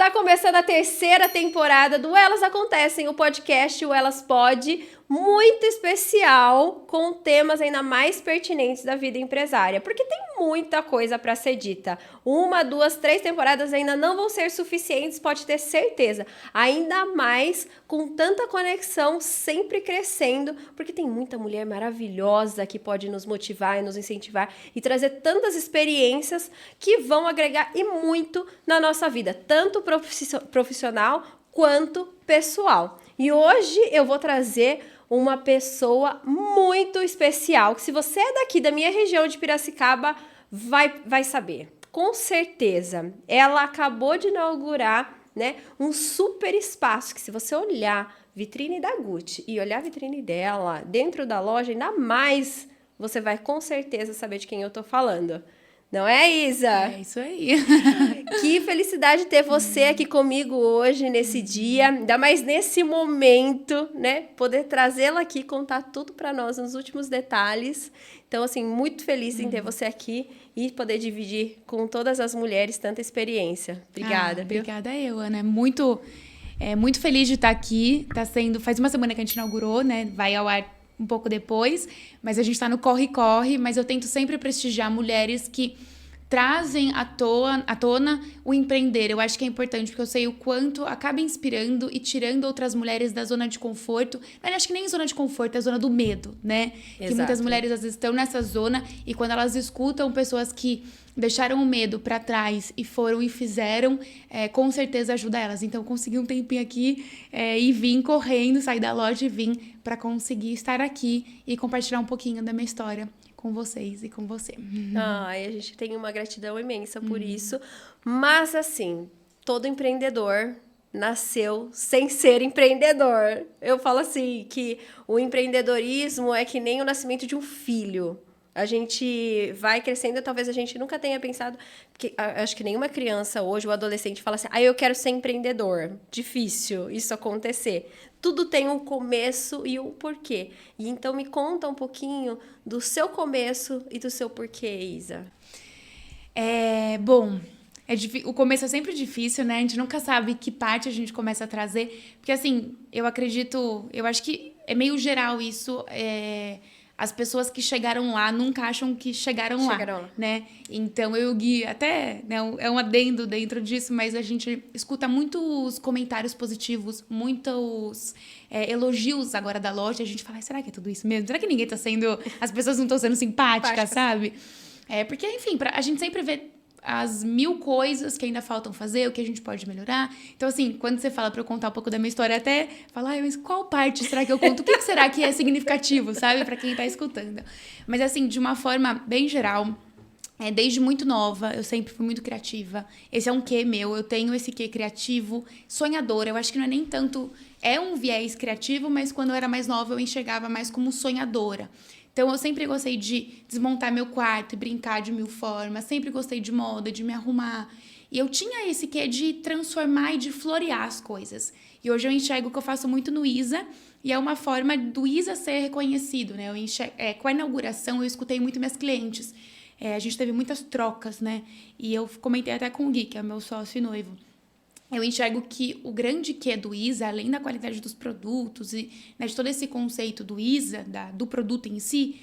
Está começando a terceira temporada do Elas Acontecem, o podcast O Elas Pode, muito especial, com temas ainda mais pertinentes da vida empresária, porque tem muita coisa para ser dita. 1, 2, 3 temporadas ainda não vão ser suficientes, pode ter certeza. Ainda mais com tanta conexão, sempre crescendo, porque tem muita mulher maravilhosa que pode nos motivar e nos incentivar e trazer tantas experiências que vão agregar e muito na nossa vida, tanto profissional quanto pessoal. E hoje eu vou trazer uma pessoa muito especial, que se você é daqui da minha região de Piracicaba, vai saber. Com certeza. Ela acabou de inaugurar, né, um super espaço que, se você olhar vitrine da Gucci e olhar a vitrine dela dentro da loja, ainda mais você vai com certeza saber de quem eu tô falando. Não é, Isa? É isso aí. Que felicidade ter você aqui comigo hoje, nesse dia, ainda mais nesse momento, né? Poder trazê-la aqui, contar tudo para nós nos últimos detalhes. Então, assim, muito feliz em ter você aqui e poder dividir com todas as mulheres tanta experiência. Obrigada. Obrigada eu, Ana. Muito feliz de estar aqui. Faz uma semana que a gente inaugurou, né? Vai ao ar um pouco depois, mas a gente está no corre-corre, mas eu tento sempre prestigiar mulheres que trazem à tona o empreender. Eu acho que é importante, porque eu sei o quanto acaba inspirando e tirando outras mulheres da zona de conforto. Mas acho que nem zona de conforto, é a zona do medo, né? Exato. Que muitas mulheres às vezes estão nessa zona e quando elas escutam pessoas que deixaram o medo para trás e foram e fizeram, com certeza ajuda elas. Então, consegui um tempinho aqui e vim correndo, sair da loja e vim para conseguir estar aqui e compartilhar um pouquinho da minha história com vocês e com você. Ai, a gente tem uma gratidão imensa por isso. Mas, assim, todo empreendedor nasceu sem ser empreendedor. Eu falo assim, que o empreendedorismo é que nem o nascimento de um filho. A gente vai crescendo, talvez a gente nunca tenha pensado, porque acho que nenhuma criança hoje, ou adolescente, fala assim, eu quero ser empreendedor. Difícil isso acontecer. Tudo tem um começo e um porquê. E então me conta um pouquinho do seu começo e do seu porquê, Isa. Bom, o começo é sempre difícil, né? A gente nunca sabe que parte a gente começa a trazer. Porque, assim, eu acho que é meio geral isso. As pessoas que chegaram lá nunca acham que chegaram lá, né? Então, eu e o Gui, até, né, é um adendo dentro disso, mas a gente escuta muitos comentários positivos, muitos elogios agora da loja, e a gente fala, será que é tudo isso mesmo? Será que ninguém tá sendo... As pessoas não estão sendo simpáticas, sabe? Porque, enfim, a gente sempre vê as 1000 coisas que ainda faltam fazer, o que a gente pode melhorar. Então, assim, quando você fala pra eu contar um pouco da minha história, até falar, mas qual parte será que eu conto? O que será que é significativo, sabe? Pra quem tá escutando. Mas, assim, de uma forma bem geral, desde muito nova, eu sempre fui muito criativa. Esse é um quê meu, eu tenho esse quê criativo, sonhadora. Eu acho que não é nem tanto... É um viés criativo, mas quando eu era mais nova, eu enxergava mais como sonhadora. Então, eu sempre gostei de desmontar meu quarto e brincar de 1000 formas. Sempre gostei de moda, de me arrumar. E eu tinha esse quê de transformar e de florear as coisas. E hoje eu enxergo que eu faço muito no Isa. E é uma forma do Isa ser reconhecido, né? Com a inauguração, eu escutei muito minhas clientes. A gente teve muitas trocas, né? E eu comentei até com o Gui, que é meu sócio e noivo. Eu enxergo que o grande quê do Isa, além da qualidade dos produtos e, né, de todo esse conceito do Isa, do produto em si,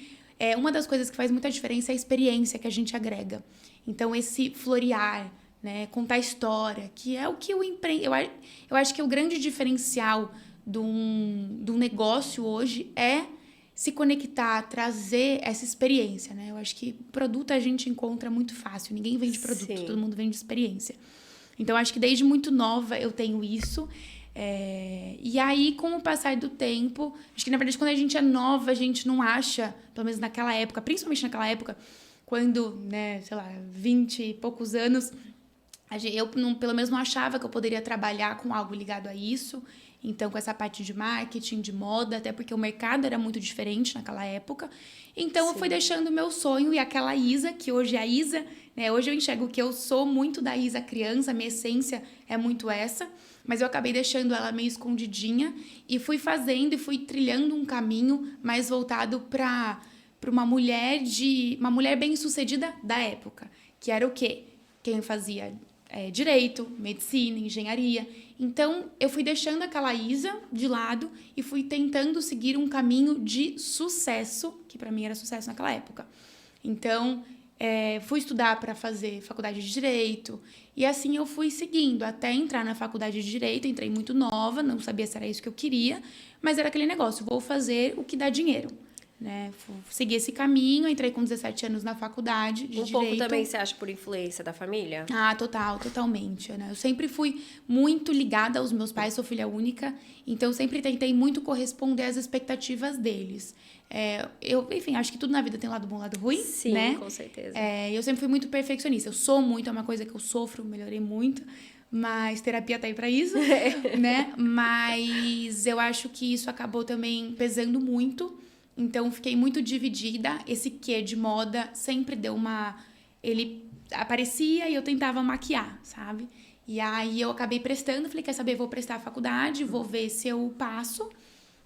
uma das coisas que faz muita diferença é a experiência que a gente agrega. Então, esse florear, né, contar história, que é o que eu acho que o grande diferencial de um negócio hoje é se conectar, trazer essa experiência, né? Eu acho que produto a gente encontra muito fácil. Ninguém vende produto, todo mundo vende experiência. Então, acho que desde muito nova eu tenho isso. E aí, com o passar do tempo, acho que, na verdade, quando a gente é nova, a gente não acha, pelo menos naquela época, principalmente naquela época, quando, né, sei lá, 20 e poucos anos, eu pelo menos não achava que eu poderia trabalhar com algo ligado a isso. Então, com essa parte de marketing, de moda, até porque o mercado era muito diferente naquela época. Então, eu fui deixando o meu sonho e aquela Isa, que hoje é a Isa, né? Hoje eu enxergo que eu sou muito da Isa criança, a minha essência é muito essa, mas eu acabei deixando ela meio escondidinha e fui fazendo e fui trilhando um caminho mais voltado para uma mulher bem-sucedida da época, que era o quê? Quem fazia direito, medicina, engenharia. Então, eu fui deixando aquela Isa de lado e fui tentando seguir um caminho de sucesso, que para mim era sucesso naquela época. Então, fui estudar para fazer faculdade de Direito, e assim eu fui seguindo, até entrar na faculdade de Direito. Entrei muito nova, não sabia se era isso que eu queria, mas era aquele negócio, vou fazer o que dá dinheiro. Né? Segui esse caminho, entrei com 17 anos na faculdade de Direito. Um pouco também, você acha, por influência da família? Totalmente, né? Eu sempre fui muito ligada aos meus pais, sou filha única, então sempre tentei muito corresponder às expectativas deles. Enfim, acho que tudo na vida tem lado bom e lado ruim, Sim, né? Com certeza. Eu sempre fui muito perfeccionista, eu sou muito, é uma coisa que eu sofro, melhorei muito, mas terapia tá aí pra isso, né? Mas eu acho que isso acabou também pesando muito. Então, fiquei muito dividida. Esse quê de moda sempre deu uma... Ele aparecia e eu tentava maquiar, sabe? E aí, eu acabei prestando. Falei, quer saber? Vou prestar a faculdade, vou ver se eu passo.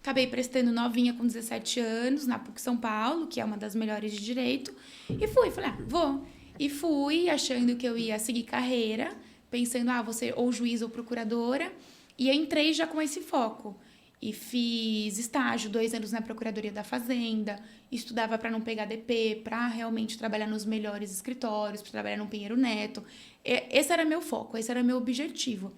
Acabei prestando novinha com 17 anos, na PUC São Paulo, que é uma das melhores de Direito. E fui. Falei, vou. E fui, achando que eu ia seguir carreira. Pensando, vou ser ou juiz ou procuradora. E eu entrei já com esse foco. E fiz estágio 2 anos na Procuradoria da Fazenda, estudava para não pegar DP, para realmente trabalhar nos melhores escritórios, para trabalhar no Pinheiro Neto. Esse era meu foco, esse era meu objetivo.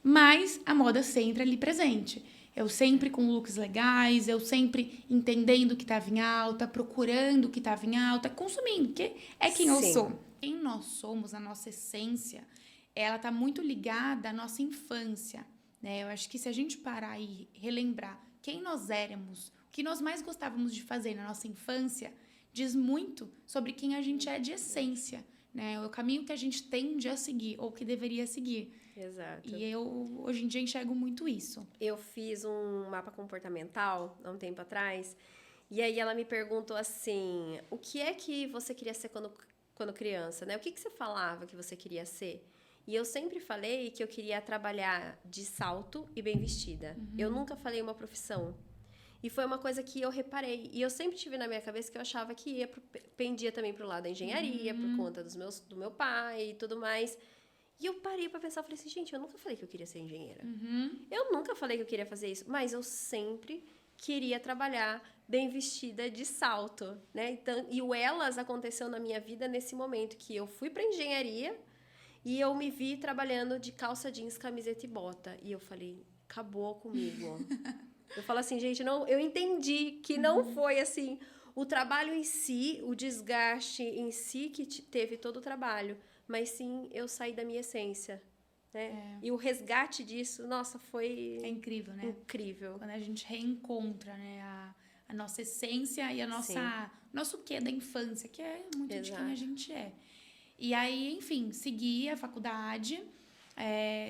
Mas a moda sempre ali presente. Eu sempre com looks legais, eu sempre entendendo o que estava em alta, procurando o que estava em alta, consumindo, que é quem eu sou. Quem nós somos, a nossa essência, ela está muito ligada à nossa infância. Eu acho que se a gente parar e relembrar quem nós éramos, o que nós mais gostávamos de fazer na nossa infância, diz muito sobre quem a gente é de essência, né? O caminho que a gente tende a seguir, ou que deveria seguir. Exato. E eu, hoje em dia, enxergo muito isso. Eu fiz um mapa comportamental há um tempo atrás, e aí ela me perguntou assim, o que é que você queria ser quando criança, né? O que você falava que você queria ser? E eu sempre falei que eu queria trabalhar de salto e bem vestida. Eu nunca falei uma profissão. E foi uma coisa que eu reparei. E eu sempre tive na minha cabeça que eu achava que pendia também pro lado da engenharia, por conta do meu pai e tudo mais. E eu parei pra pensar, falei assim, gente, eu nunca falei que eu queria ser engenheira. Eu nunca falei que eu queria fazer isso, mas eu sempre queria trabalhar bem vestida de salto, né? Então, e o Elas aconteceu na minha vida nesse momento que eu fui pra engenharia. E eu me vi trabalhando de calça jeans, camiseta e bota. E eu falei, acabou comigo. Eu falo assim, gente, não, eu entendi que não foi assim, o trabalho em si, o desgaste em si que teve todo o trabalho. Mas sim, eu saí da minha essência. Né? E o resgate disso, nossa, foi... É incrível, né? Incrível. Quando a gente reencontra, né, a nossa essência e nosso quê da infância, que é muito de quem a gente é. E aí, enfim, segui a faculdade,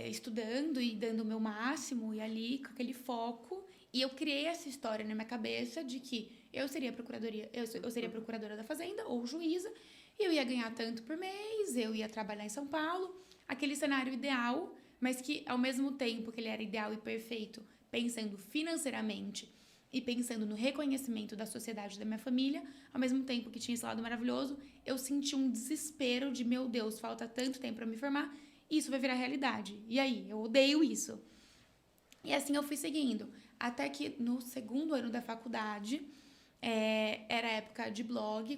estudando e dando o meu máximo, e ali com aquele foco. E eu criei essa história na minha cabeça de que eu seria procuradora da Fazenda ou juíza, e eu ia ganhar tanto por mês, eu ia trabalhar em São Paulo, aquele cenário ideal, mas que ao mesmo tempo que ele era ideal e perfeito, pensando financeiramente e pensando no reconhecimento da sociedade da minha família, ao mesmo tempo que tinha esse lado maravilhoso, eu senti um desespero de, meu Deus, falta tanto tempo para me formar, e isso vai virar realidade. E aí? Eu odeio isso. E assim eu fui seguindo. Até que no segundo ano da faculdade, era época de blog,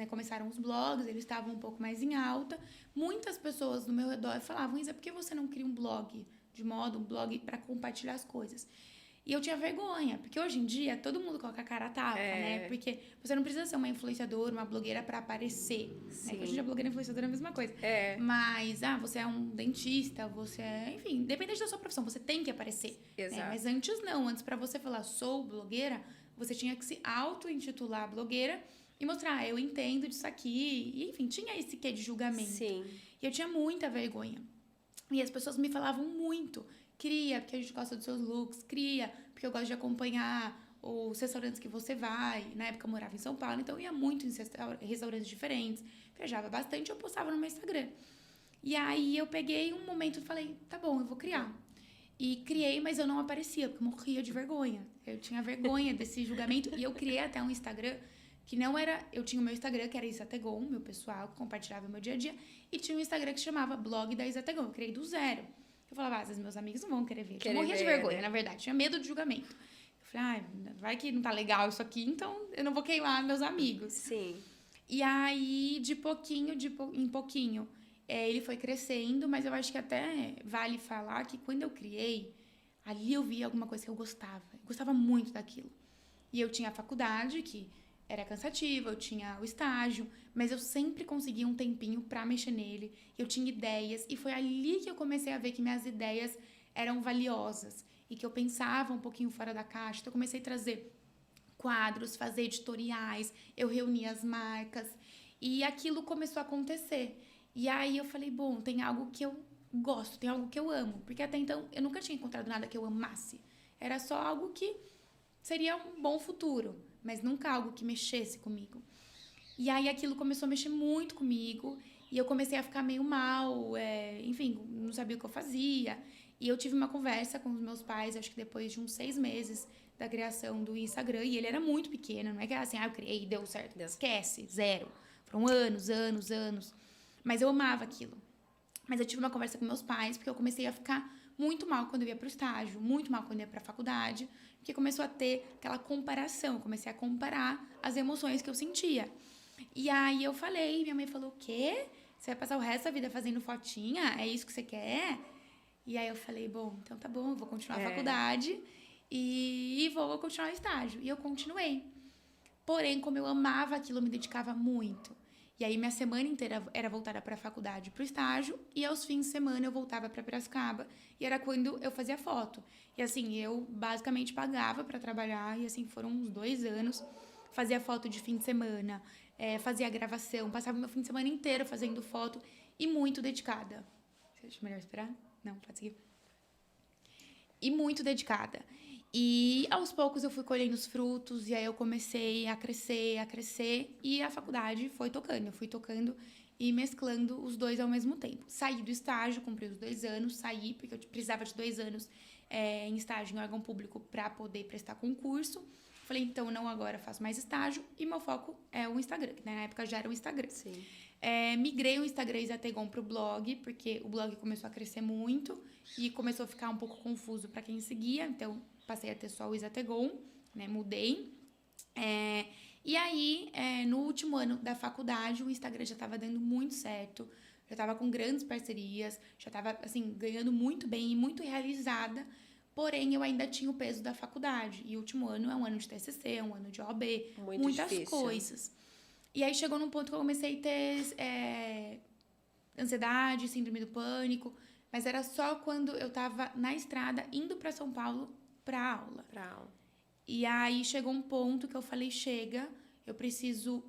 começaram os blogs, eles estavam um pouco mais em alta. Muitas pessoas no meu redor falavam, Isa, por que você não cria um blog de moda, um blog para compartilhar as coisas? E eu tinha vergonha, porque hoje em dia todo mundo coloca a cara a tapa, né? Porque você não precisa ser uma influenciadora, uma blogueira pra aparecer. Né? Hoje em dia blogueira e influenciadora é a mesma coisa. Mas, você é um dentista, você é... Enfim, independente da sua profissão, você tem que aparecer. Exato. Né? Mas antes não, antes pra você falar sou blogueira, você tinha que se auto-intitular blogueira e mostrar, eu entendo disso aqui. E, enfim, tinha esse quê de julgamento. Sim. E eu tinha muita vergonha. E as pessoas me falavam muito... Cria, porque a gente gosta dos seus looks. Cria, porque eu gosto de acompanhar os restaurantes que você vai. Na época eu morava em São Paulo, então eu ia muito em restaurantes diferentes. Viajava bastante, eu postava no meu Instagram. E aí eu peguei um momento e falei, tá bom, eu vou criar. E criei, mas eu não aparecia, porque eu morria de vergonha. Eu tinha vergonha desse julgamento. E eu criei até um Instagram Que não era... Eu tinha o meu Instagram, que era Isategon, meu pessoal, que compartilhava o meu dia a dia. E tinha um Instagram que se chamava Blog da Isategon. Eu criei do zero. Eu falava, às vezes meus amigos não vão querer ver. Eu morria de vergonha, na verdade. Tinha medo de julgamento. Eu falei, vai que não tá legal isso aqui, então eu não vou queimar meus amigos. Sim. E aí, de pouquinho em pouquinho, ele foi crescendo. Mas eu acho que até vale falar que quando eu criei, ali eu vi alguma coisa que eu gostava. Eu gostava muito daquilo. E eu tinha a faculdade, que... era cansativa, eu tinha o estágio, mas eu sempre conseguia um tempinho pra mexer nele. Eu tinha ideias e foi ali que eu comecei a ver que minhas ideias eram valiosas e que eu pensava um pouquinho fora da caixa. Então eu comecei a trazer quadros, fazer editoriais, eu reunia as marcas e aquilo começou a acontecer. E aí eu falei, bom, tem algo que eu gosto, tem algo que eu amo, porque até então eu nunca tinha encontrado nada que eu amasse. Era só algo que seria um bom futuro, mas nunca algo que mexesse comigo. E aí aquilo começou a mexer muito comigo e eu comecei a ficar meio mal, enfim, não sabia o que eu fazia. E eu tive uma conversa com os meus pais, acho que depois de uns 6 meses da criação do Instagram, e ele era muito pequeno, não é que era assim, eu criei e deu certo. Esquece, zero. Foram anos. Mas eu amava aquilo. Mas eu tive uma conversa com meus pais, porque eu comecei a ficar muito mal quando eu ia pro estágio, muito mal quando eu ia pra faculdade, porque começou a ter aquela comparação, eu comecei a comparar as emoções que eu sentia. E aí eu falei, minha mãe falou, o quê? Você vai passar o resto da vida fazendo fotinha? É isso que você quer? E aí eu falei, bom, então tá bom, eu vou continuar a faculdade e vou continuar o estágio. E eu continuei. Porém, como eu amava aquilo, eu me dedicava muito. E aí minha semana inteira era voltada para a faculdade, para o estágio, e aos fins de semana eu voltava para Piracicaba, e era quando eu fazia foto. E assim, eu basicamente pagava para trabalhar, e assim, foram uns 2 anos, fazia foto de fim de semana, fazia gravação, passava meu fim de semana inteiro fazendo foto, e muito dedicada. Você acha melhor esperar? Não, pode seguir. E muito dedicada. E aos poucos eu fui colhendo os frutos, e aí eu comecei a crescer, e a faculdade foi tocando. Eu fui tocando e mesclando os dois ao mesmo tempo. Saí do estágio, cumpri os 2 anos, saí, porque eu precisava de 2 anos em estágio em órgão público para poder prestar concurso. Falei, então, não agora faço mais estágio, e meu foco é o Instagram, que na época já era o Instagram. Sim. Migrei o Instagram Isategon pro blog, porque o blog começou a crescer muito e começou a ficar um pouco confuso para quem seguia, então passei a ter só o Isategon, né, mudei. E aí, no último ano da faculdade, o Instagram já estava dando muito certo, já estava com grandes parcerias, já estava, assim, ganhando muito bem e muito realizada, porém, eu ainda tinha o peso da faculdade. E o último ano é um ano de TCC, é um ano de OAB, muitas difícil. Coisas. E aí, chegou num ponto que eu comecei a ter ansiedade, síndrome do pânico, mas era só quando eu tava na estrada, indo para São Paulo pra aula. E aí, chegou um ponto que eu falei, chega, eu preciso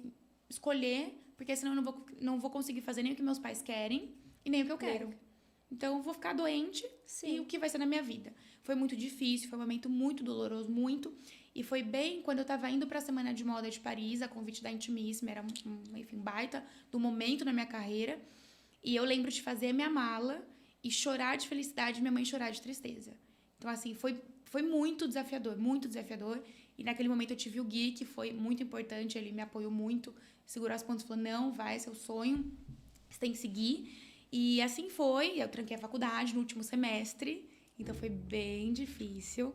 escolher, porque senão eu não vou conseguir fazer nem o que meus pais querem e nem o que eu quero. Então, eu vou ficar doente. Sim. E o que vai ser na minha vida? Foi muito difícil, foi um momento muito doloroso, muito. E foi bem quando eu tava indo pra Semana de Moda de Paris, a convite da Intimissima, era enfim, baita do momento na minha carreira. E eu lembro de fazer a minha mala e chorar de felicidade e minha mãe chorar de tristeza. Então, assim, foi muito desafiador, muito desafiador. E naquele momento eu tive o Gui, que foi muito importante, ele me apoiou muito, segurou as pontas e falou, não, vai, é seu sonho, você tem que seguir. E assim foi, eu tranquei a faculdade no último semestre, então foi bem difícil.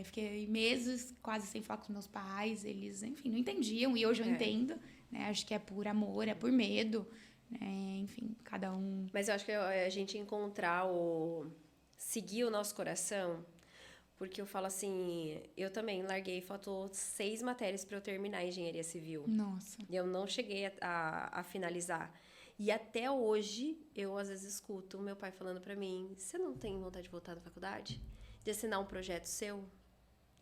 Fiquei meses quase sem falar com os meus pais, eles, enfim, não entendiam, e hoje eu entendo, né? Acho que é por amor, é por medo, né? Enfim, cada um... Mas eu acho que a gente encontrar seguir o nosso coração, porque eu falo assim, eu também larguei, faltou 6 matérias para eu terminar a engenharia civil. Nossa. E eu não cheguei a finalizar. E até hoje, eu às vezes escuto o meu pai falando pra mim, você não tem vontade de voltar da faculdade? De assinar um projeto seu?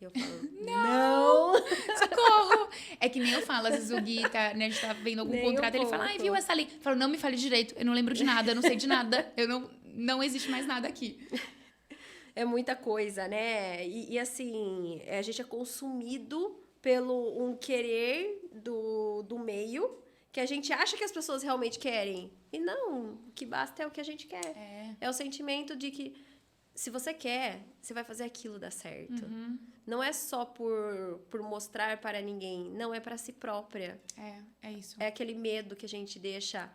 E eu falo, não! Socorro! É que nem eu falo, às vezes o Gui tá, né, a gente tá vendo algum contrato, ele fala, viu essa lei? Eu falo, não me fale direito, eu não lembro de nada, eu não sei de nada, não existe mais nada aqui. É muita coisa, né? E assim, a gente é consumido pelo um querer do meio, que a gente acha que as pessoas realmente querem. E não, o que basta é o que a gente quer. É o sentimento de que se você quer, você vai fazer aquilo dar certo. Não é só por mostrar para ninguém, não, é para si própria. É isso. É aquele medo que a gente deixa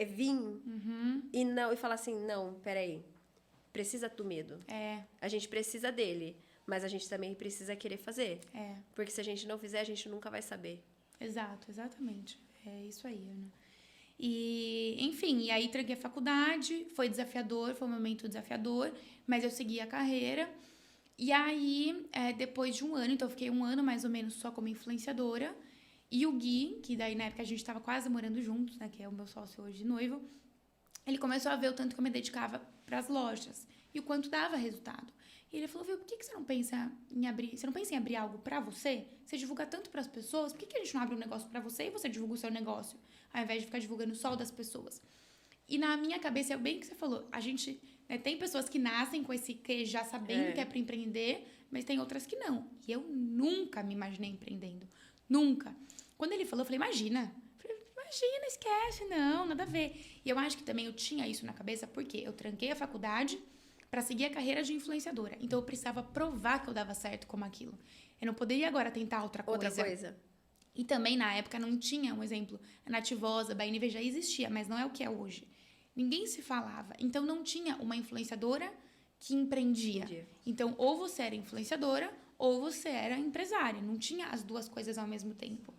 vir e falar assim, não, peraí, precisa do medo. A gente precisa dele, mas a gente também precisa querer fazer. Porque se a gente não fizer, a gente nunca vai saber. Exato, exatamente. É isso aí, Ana. E, enfim, e aí tranquei a faculdade, foi desafiador, foi um momento desafiador, mas eu segui a carreira. E aí, depois de um ano, então eu fiquei um ano mais ou menos só como influenciadora, e o Gui, que daí na época a gente tava quase morando juntos, né, que é o meu sócio hoje de noivo, ele começou a ver o tanto que eu me dedicava para as lojas e o quanto dava resultado. E ele falou, viu, por que você não pensa em abrir, algo para você? Você divulga tanto para as pessoas, por que a gente não abre um negócio para você e você divulga o seu negócio, ao invés de ficar divulgando só o das pessoas? E na minha cabeça, é bem o que você falou, a gente, né, tem pessoas que nascem com esse que já sabendo que é para empreender, mas tem outras que não. E eu nunca me imaginei empreendendo, nunca. Quando ele falou, eu falei, imagina, esquece, não, nada a ver. E eu acho que também eu tinha isso na cabeça, porque eu tranquei a faculdade para seguir a carreira de influenciadora. Então eu precisava provar que eu dava certo como aquilo. Eu não poderia agora tentar outra coisa. E também na época não tinha, um exemplo, a Nativosa, a BNV já existia, mas não é o que é hoje. Ninguém se falava. Então não tinha uma influenciadora que empreendia. Entendi. Então ou você era influenciadora ou você era empresária. Não tinha as duas coisas ao mesmo tempo.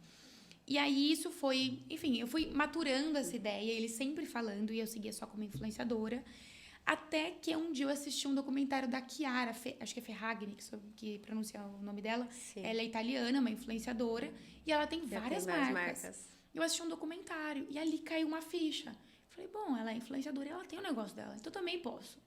E aí isso foi, enfim, eu fui maturando essa ideia, ele sempre falando, e eu seguia só como influenciadora, até que um dia eu assisti um documentário da Chiara, acho que é Ferragni, que pronuncia o nome dela. Sim. Ela é italiana, uma influenciadora, e ela tem várias marcas. Eu assisti um documentário, e ali caiu uma ficha. Falei, bom, ela é influenciadora e ela tem o negócio dela, então eu também posso.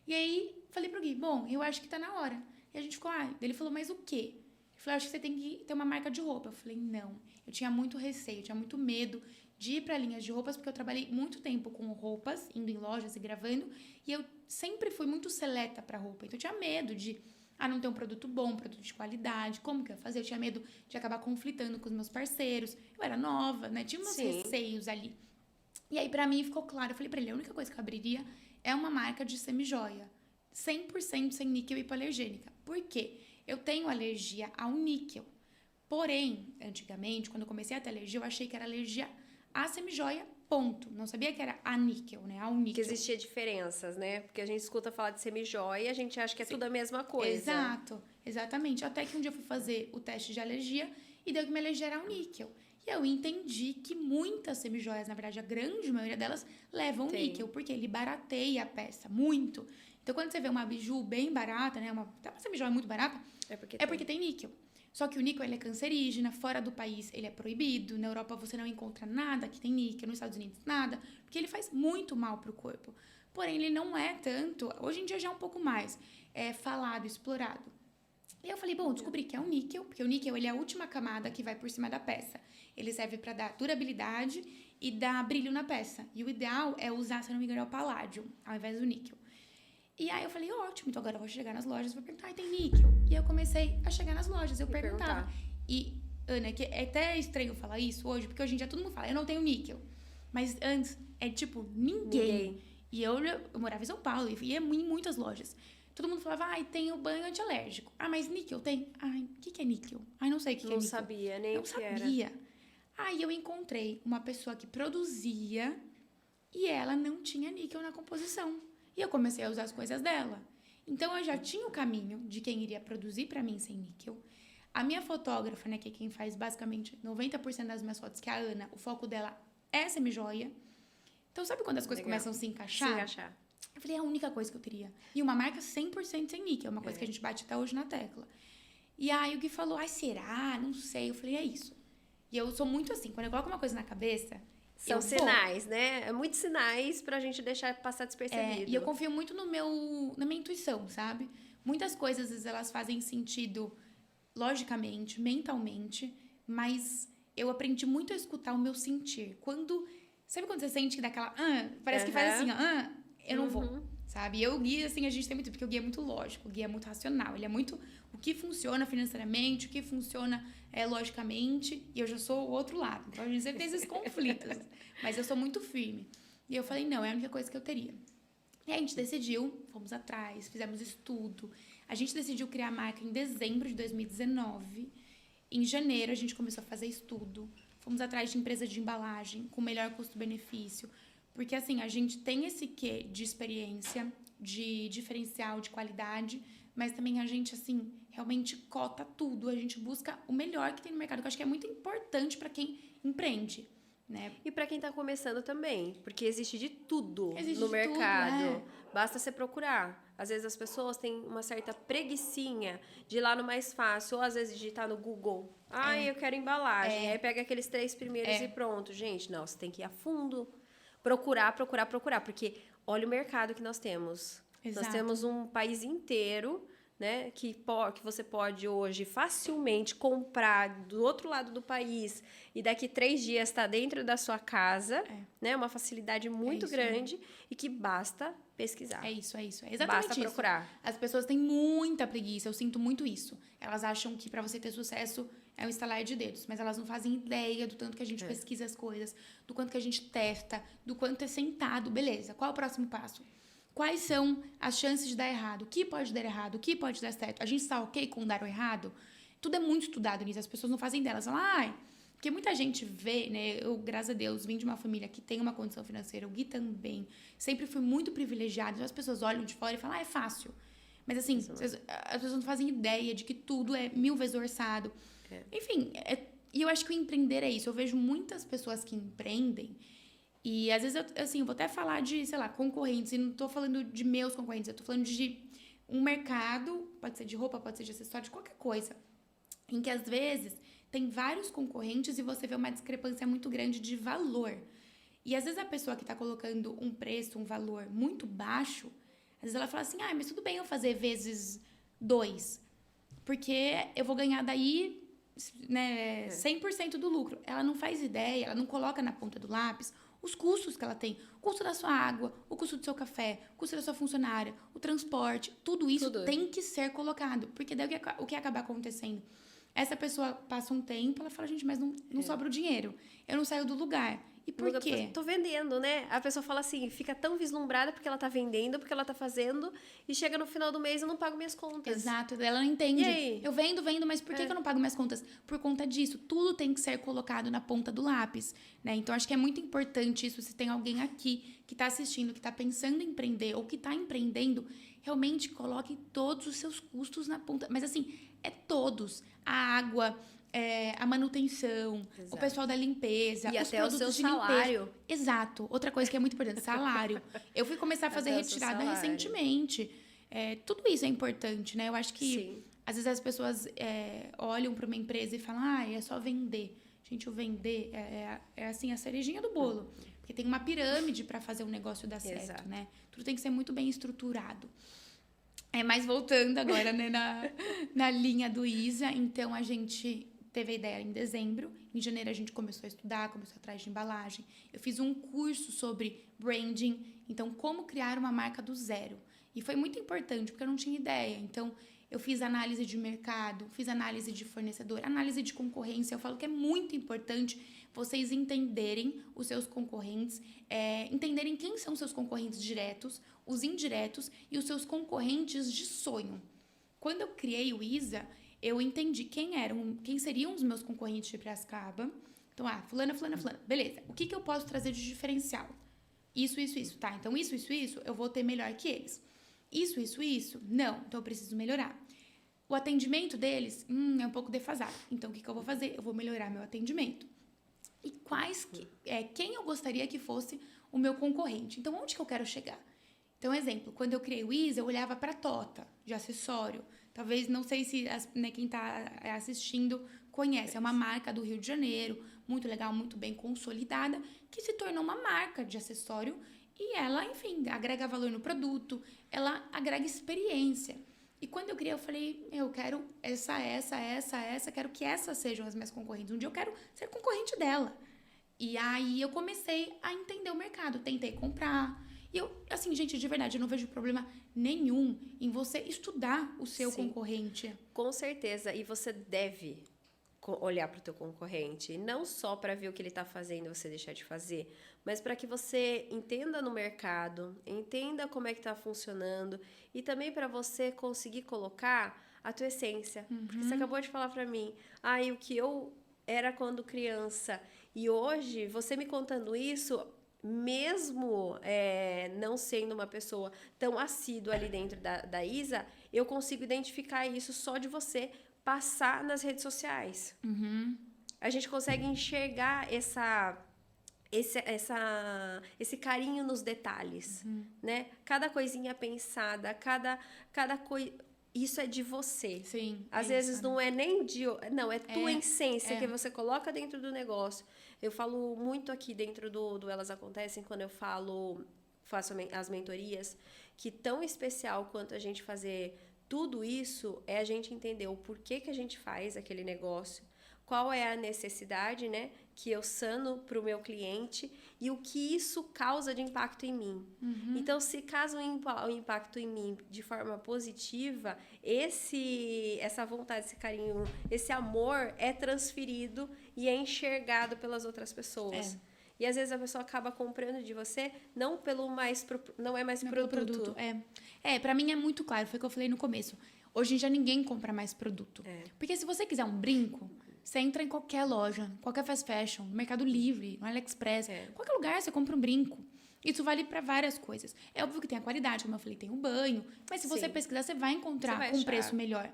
E aí, falei pro Gui, bom, eu acho que tá na hora. E a gente ficou, ele falou, mas o quê? Eu falei, acho que você tem que ter uma marca de roupa. Eu falei, não. Eu tinha muito receio, eu tinha muito medo de ir para linhas de roupas, porque eu trabalhei muito tempo com roupas, indo em lojas e gravando, e eu sempre fui muito seleta para roupa. Então eu tinha medo de não ter um produto bom, um produto de qualidade, como que eu ia fazer? Eu tinha medo de acabar conflitando com os meus parceiros. Eu era nova, né? Tinha uns receios ali. E aí, para mim, ficou claro. Eu falei para ele, a única coisa que eu abriria é uma marca de semi-joia. 100% sem níquel e hipoalergênica. Por quê? Eu tenho alergia ao níquel. Porém, antigamente, quando eu comecei a ter alergia, eu achei que era alergia à semi-joia, ponto. Não sabia que era a níquel, né? Ao níquel. Que existia diferenças, né? Porque a gente escuta falar de semi-joia e a gente acha que é tudo a mesma coisa. Exato, exatamente. Até que um dia eu fui fazer o teste de alergia e deu que minha alergia era ao níquel. E eu entendi que muitas semi-joias, na verdade, a grande maioria delas, levam níquel, porque ele barateia a peça muito. Então, quando você vê uma biju bem barata, né? Uma semi-joia muito barata, é porque tem níquel. Só que o níquel, ele é cancerígeno, fora do país ele é proibido, na Europa você não encontra nada que tem níquel, nos Estados Unidos nada, porque ele faz muito mal pro corpo. Porém, ele não é tanto, hoje em dia já é um pouco mais falado, explorado. E eu falei, bom, descobri que é o níquel, porque o níquel ele é a última camada que vai por cima da peça. Ele serve para dar durabilidade e dar brilho na peça. E o ideal é usar, se não me engano, é o paládio, ao invés do níquel. E aí eu falei, ótimo, então agora eu vou chegar nas lojas e vou perguntar, tem níquel? E eu comecei a chegar nas lojas, eu perguntava. E, Ana, que é até estranho falar isso hoje, porque hoje em dia todo mundo fala, eu não tenho níquel. Mas antes, tipo, ninguém. E eu morava em São Paulo e ia em muitas lojas. Todo mundo falava, tem o banho antialérgico. mas níquel tem? O que é níquel? Não sei o que é níquel. Não sabia nem o que era. Não sabia. Aí eu encontrei uma pessoa que produzia e ela não tinha níquel na composição. E eu comecei a usar as coisas dela. Então, eu já tinha o caminho de quem iria produzir pra mim sem níquel. A minha fotógrafa, né, que é quem faz basicamente 90% das minhas fotos, que é a Ana, o foco dela é semi-joia. Então, sabe quando as coisas começam a se encaixar? Eu falei, é a única coisa que eu teria. E uma marca 100% sem níquel, uma coisa que a gente bate até hoje na tecla. E aí, o Gui falou, será? Não sei. Eu falei, é isso. E eu sou muito assim, quando eu coloco uma coisa na cabeça... São sinais, né? É muitos sinais pra gente deixar passar despercebido. E eu confio muito na minha intuição, sabe? Muitas coisas, às vezes, elas fazem sentido logicamente, mentalmente, mas eu aprendi muito a escutar o meu sentir. Sabe quando você sente que dá aquela... parece que faz assim, eu não vou, sabe? E eu, o Gui, assim, a gente tem muito... Porque o Gui é muito lógico, o Gui é muito racional. Ele é muito... O que funciona financeiramente, o que funciona logicamente. E eu já sou o outro lado. Então, a gente sempre tem esses conflitos. Mas eu sou muito firme. E eu falei, não, é a única coisa que eu teria. E aí a gente decidiu, fomos atrás, fizemos estudo. A gente decidiu criar a marca em dezembro de 2019. Em janeiro a gente começou a fazer estudo. Fomos atrás de empresa de embalagem com melhor custo-benefício. Porque assim, a gente tem esse quê de experiência, de diferencial, de qualidade, mas também a gente, assim, realmente cota tudo. A gente busca o melhor que tem no mercado, que eu acho que é muito importante para quem empreende, né? E para quem tá começando também, porque existe de tudo Existe no de mercado. tudo, Basta você procurar. Às vezes as pessoas têm uma certa preguicinha de ir lá no mais fácil, ou às vezes digitar no Google. Eu quero embalagem. Aí pega aqueles 3 primeiros e pronto. Gente, não, você tem que ir a fundo. Procurar, porque olha o mercado que nós temos. Exato. Nós temos um país inteiro, né, que você pode hoje facilmente comprar do outro lado do país e daqui 3 dias está dentro da sua casa, né, uma facilidade muito grande e que basta pesquisar. É exatamente isso. Basta procurar. As pessoas têm muita preguiça, eu sinto muito isso. Elas acham que para você ter sucesso é um estalar de dedos, mas elas não fazem ideia do tanto que a gente pesquisa as coisas, do quanto que a gente testa, do quanto é sentado. Beleza, qual é o próximo passo? Quais são as chances de dar errado? O que pode dar errado? O que pode dar certo? A gente está ok com dar o errado? Tudo é muito estudado nisso. As pessoas não fazem delas. Falam, porque muita gente vê, né? Eu, graças a Deus, vim de uma família que tem uma condição financeira. O Gui também. Sempre fui muito privilegiada. Então as pessoas olham de fora e falam, é fácil. Mas assim, as pessoas não fazem ideia de que tudo é 1000 vezes orçado. Enfim, e eu acho que o empreender é isso. Eu vejo muitas pessoas que empreendem. E às vezes, eu vou até falar de, sei lá, concorrentes. E não tô falando de meus concorrentes. Eu tô falando de um mercado, pode ser de roupa, pode ser de acessório, de qualquer coisa. Em que às vezes tem vários concorrentes e você vê uma discrepância muito grande de valor. E às vezes a pessoa que tá colocando um preço, um valor muito baixo, às vezes ela fala assim, mas tudo bem eu fazer vezes 2. Porque eu vou ganhar daí, né, 100% do lucro. Ela não faz ideia, ela não coloca na ponta do lápis os custos que ela tem. O custo da sua água, o custo do seu café, o custo da sua funcionária, o transporte, tudo isso tem que ser colocado. Porque daí o que acaba acontecendo? Essa pessoa passa um tempo, ela fala, gente, mas não sobra o dinheiro. Eu não saio do lugar. E por quê? Tô vendendo, né? A pessoa fala assim, fica tão vislumbrada porque ela tá vendendo, porque ela tá fazendo, e chega no final do mês e eu não pago minhas contas. Exato, ela não entende. E aí? Eu vendo, mas por que eu não pago minhas contas? Por conta disso. Tudo tem que ser colocado na ponta do lápis, né? Então, acho que é muito importante isso. Se tem alguém aqui que tá assistindo, que tá pensando em empreender ou que tá empreendendo, realmente coloque todos os seus custos na ponta. Mas, assim, todos. A água, a manutenção, o pessoal da limpeza, e os até produtos o seu de limpeza. salário. Exato. Outra coisa que é muito importante, salário. Eu fui começar a fazer retirada recentemente. Tudo isso é importante, né? Eu acho que às vezes as pessoas olham para uma empresa e falam, é só vender. Gente, o vender é assim, a cerejinha do bolo. Porque tem uma pirâmide para fazer um negócio dar certo, né? Tudo tem que ser muito bem estruturado. Mas voltando agora, né, na linha do Isa, então a gente teve a ideia em dezembro. Em janeiro a gente começou a estudar, começou atrás de embalagem. Eu fiz um curso sobre branding, então como criar uma marca do zero. E foi muito importante, porque eu não tinha ideia. Então, eu fiz análise de mercado, fiz análise de fornecedor, análise de concorrência. Eu falo que é muito importante vocês entenderem os seus concorrentes, entenderem quem são seus concorrentes diretos, os indiretos e os seus concorrentes de sonho. Quando eu criei o Isa, eu entendi quem seriam os meus concorrentes de Piracicaba. Então, fulana. Beleza, o que eu posso trazer de diferencial? Isso, tá? Então, isso, eu vou ter melhor que eles. Isso, não. Então, eu preciso melhorar. O atendimento deles é um pouco defasado. Então, o que eu vou fazer? Eu vou melhorar meu atendimento. E quem eu gostaria que fosse o meu concorrente? Então, onde que eu quero chegar? Então, exemplo, quando eu criei o Isa, eu olhava para a Tota, de acessório. Talvez, não sei se quem está assistindo conhece. É uma marca do Rio de Janeiro, muito legal, muito bem consolidada, que se tornou uma marca de acessório e ela, enfim, agrega valor no produto, ela agrega experiência. E quando eu criei, eu falei, eu quero essa, quero que essas sejam as minhas concorrentes. Um dia eu quero ser concorrente dela. E aí eu comecei a entender o mercado, tentei comprar. E eu, assim, gente, de verdade, eu não vejo problema nenhum em você estudar o seu concorrente. Com certeza. E você deve olhar para o teu concorrente, não só para ver o que ele está fazendo e você deixar de fazer, mas para que você entenda no mercado, entenda como é que está funcionando e também para você conseguir colocar a tua essência. Porque você acabou de falar para mim, o que eu era quando criança e hoje, você me contando isso, mesmo não sendo uma pessoa tão assídua ali dentro da Isa, eu consigo identificar isso só de você passar nas redes sociais. A gente consegue enxergar esse carinho nos detalhes, né? Cada coisinha pensada, cada coisa... Isso é de você. Sim. Às vezes isso, não é nem de... Não, é tua essência que você coloca dentro do negócio. Eu falo muito aqui dentro do Elas Acontecem, quando eu faço as mentorias, que tão especial quanto a gente fazer tudo isso é a gente entender o porquê que a gente faz aquele negócio, qual é a necessidade, né, que eu sano para o meu cliente e o que isso causa de impacto em mim. Então, se causa um impacto em mim de forma positiva, essa vontade, esse carinho, esse amor é transferido e é enxergado pelas outras pessoas. E às vezes a pessoa acaba comprando de você não é mais produto. Pra mim é muito claro, foi o que eu falei no começo. Hoje em dia ninguém compra mais produto. Porque se você quiser um brinco, você entra em qualquer loja, qualquer fast fashion, no Mercado Livre, no AliExpress, qualquer lugar você compra um brinco. Isso vale para várias coisas. É óbvio que tem a qualidade, como eu falei, tem o banho, mas se você pesquisar, você vai encontrar um preço melhor,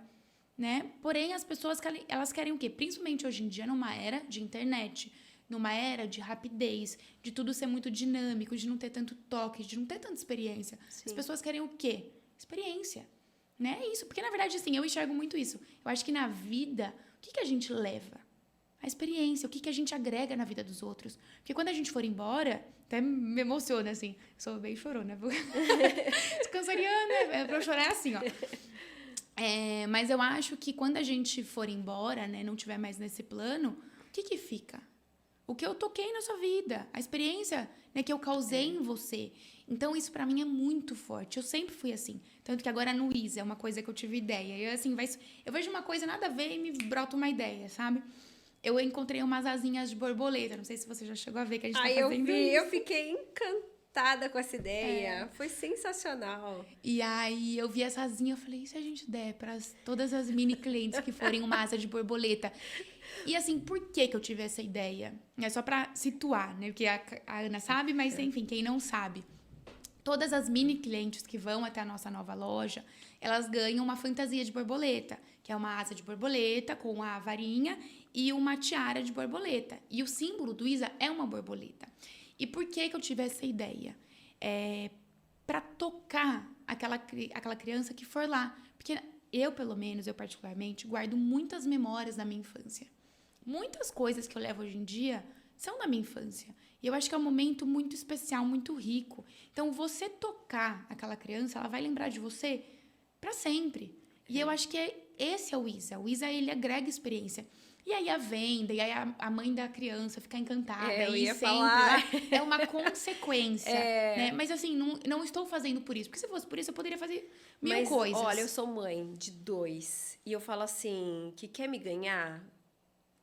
né? Porém, as pessoas, elas querem o quê? Principalmente hoje em dia, numa era de internet, numa era de rapidez, de tudo ser muito dinâmico, de não ter tanto toque, de não ter tanta experiência. As pessoas querem o quê? Experiência. Né? É isso, porque na verdade, assim, eu enxergo muito isso. Eu acho que na vida, o que a gente leva? A experiência, o que a gente agrega na vida dos outros. Porque quando a gente for embora, até me emociona, assim, sou bem chorona, canceriana, pra eu chorar assim, ó. Mas eu acho que quando a gente for embora, né, não tiver mais nesse plano, o que fica? O que eu toquei na sua vida, a experiência, né, que eu causei em você. Então, isso pra mim é muito forte. Eu sempre fui assim. Tanto que agora no Isa é uma coisa que eu tive ideia. Eu vejo uma coisa nada a ver e me brota uma ideia, sabe? Eu encontrei umas asinhas de borboleta. Não sei se você já chegou a ver que a gente tá fazendo isso. Eu fiquei encantada com essa ideia. Foi sensacional. E aí, eu vi essa asinha, eu falei, e se a gente der para todas as mini clientes que forem uma asa de borboleta? E assim, por que eu tive essa ideia? É só pra situar, né? Porque a Ana sabe, mas enfim, quem não sabe. Todas as mini clientes que vão até a nossa nova loja, elas ganham uma fantasia de borboleta, que é uma asa de borboleta com a varinha e uma tiara de borboleta. E o símbolo do Isa é uma borboleta. E por que eu tive essa ideia? Para tocar aquela criança que for lá. Porque eu, pelo menos, eu particularmente, guardo muitas memórias da minha infância. Muitas coisas que eu levo hoje em dia são da minha infância. E eu acho que é um momento muito especial, muito rico. Então, você tocar aquela criança, ela vai lembrar de você para sempre. E eu acho que esse é o Isa. O Isa, ele agrega experiência. E aí a venda, e aí a mãe da criança fica encantada. Eu e ia sempre falar. é uma consequência. Né? Mas assim, não estou fazendo por isso. Porque se fosse por isso, eu poderia fazer mil coisas. Olha, eu sou mãe de 2. E eu falo assim, que quer me ganhar?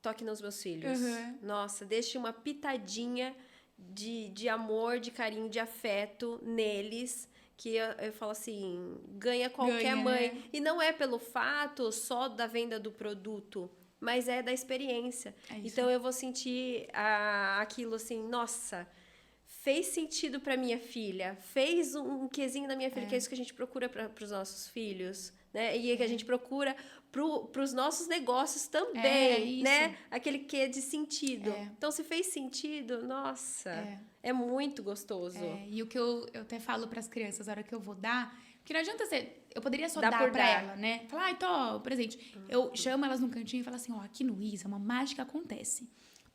Toque nos meus filhos. Nossa, deixe uma pitadinha de amor, de carinho, de afeto neles. Que eu falo assim, ganha qualquer mãe. Né? E não é pelo fato só da venda do produto, mas é da experiência. Então, eu vou sentir aquilo assim, nossa, fez sentido para minha filha, fez um quesinho da minha filha, que é isso que a gente procura para os nossos filhos, né? E que a gente procura para os nossos negócios também, né? Aquele quê de sentido. Então, se fez sentido, nossa, é muito gostoso. E o que eu até falo para as crianças, na hora que eu vou dar, porque não adianta eu poderia só dar para ela, né? Falar, tô, presente. Eu chamo elas num cantinho e falo assim, aqui no Isa, uma mágica acontece.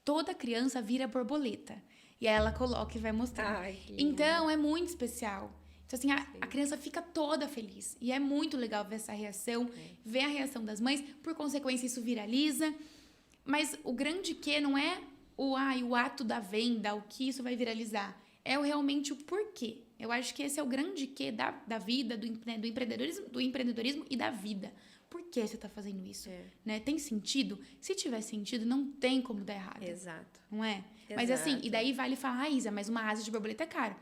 Toda criança vira borboleta. E aí ela coloca e vai mostrar. Então, é muito especial. Então, assim, a criança fica toda feliz. E é muito legal ver essa reação, ver a reação das mães. Por consequência, isso viraliza. Mas o grande quê não é o ato da venda, o que isso vai viralizar. É realmente o porquê. Eu acho que esse é o grande quê da vida, do empreendedorismo e da vida. Por que você tá fazendo isso? Né? Tem sentido? Se tiver sentido, não tem como dar errado. Exato. Não é? Exato. Mas assim, e daí vale falar, Isa, mas uma asa de borboleta é caro.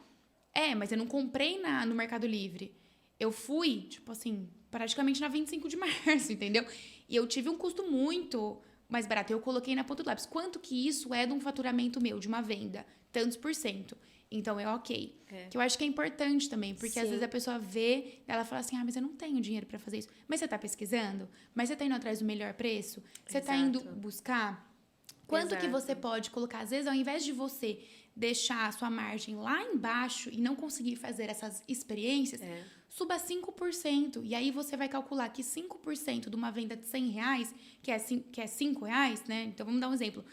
Mas eu não comprei no Mercado Livre. Eu fui, tipo assim, praticamente na 25 de março, entendeu? E eu tive um custo muito mais barato. Eu coloquei na ponta do lápis. Quanto que isso é de um faturamento meu, de uma venda? Tantos por cento. Então, é ok. Que eu acho que é importante também. Porque, às vezes, a pessoa vê, ela fala assim, mas eu não tenho dinheiro pra fazer isso. Mas você tá pesquisando? Mas você tá indo atrás do melhor preço? Você tá indo buscar? Quanto que você pode colocar? Às vezes, ao invés de você deixar a sua margem lá embaixo e não conseguir fazer essas experiências, suba 5%. E aí, você vai calcular que 5% de uma venda de R$100, que é R$5, né? Então, vamos dar um exemplo.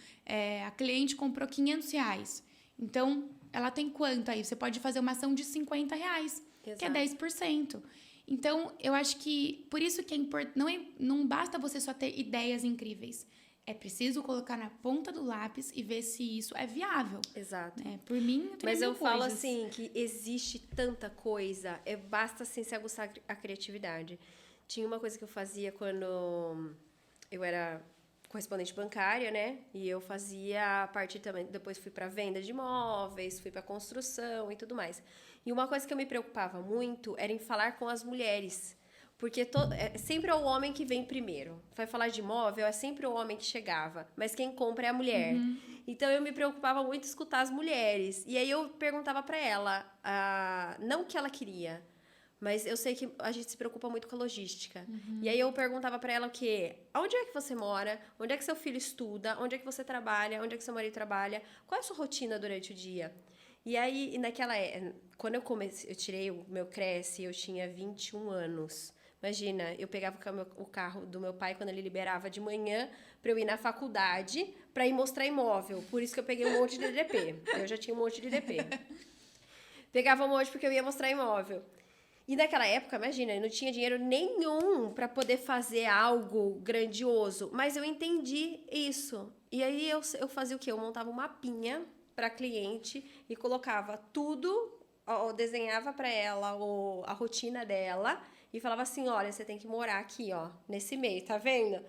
A cliente comprou R$500. Então, ela tem quanto aí? Você pode fazer uma ação de R$50, que é 10%. Então, eu acho que... Por isso que é importante... Não basta você só ter ideias incríveis. É preciso colocar na ponta do lápis e ver se isso é viável. Exato. Por mim, eu teria Mas eu falo coisas. assim, que existe tanta coisa, basta assim se aguçar a criatividade. Tinha uma coisa que eu fazia quando eu era correspondente bancária, né? E eu fazia a parte também, depois fui para venda de imóveis, fui para construção e tudo mais. E uma coisa que eu me preocupava muito era em falar com as mulheres. Porque sempre é o homem que vem primeiro. Vai falar de imóvel, é sempre o homem que chegava. Mas quem compra é a mulher. Então, eu me preocupava muito em escutar as mulheres. E aí, eu perguntava pra ela, não o que ela queria, mas eu sei que a gente se preocupa muito com a logística. E aí, eu perguntava pra ela o quê? Onde é que você mora? Onde é que seu filho estuda? Onde é que você trabalha? Onde é que seu marido trabalha? Qual é a sua rotina durante o dia? E aí, quando eu tirei o meu Cresce, eu tinha 21 anos. Imagina, eu pegava o carro do meu pai quando ele liberava de manhã para eu ir na faculdade para ir mostrar imóvel. Por isso que eu peguei um monte de DDP. Eu já tinha um monte de DDP. Pegava um monte porque eu ia mostrar imóvel. E naquela época, imagina, eu não tinha dinheiro nenhum para poder fazer algo grandioso. Mas eu entendi isso. E aí eu fazia o quê? Eu montava um mapinha para cliente e colocava tudo, desenhava para ela a rotina dela e falava assim, olha, você tem que morar aqui, ó, nesse mês, tá vendo?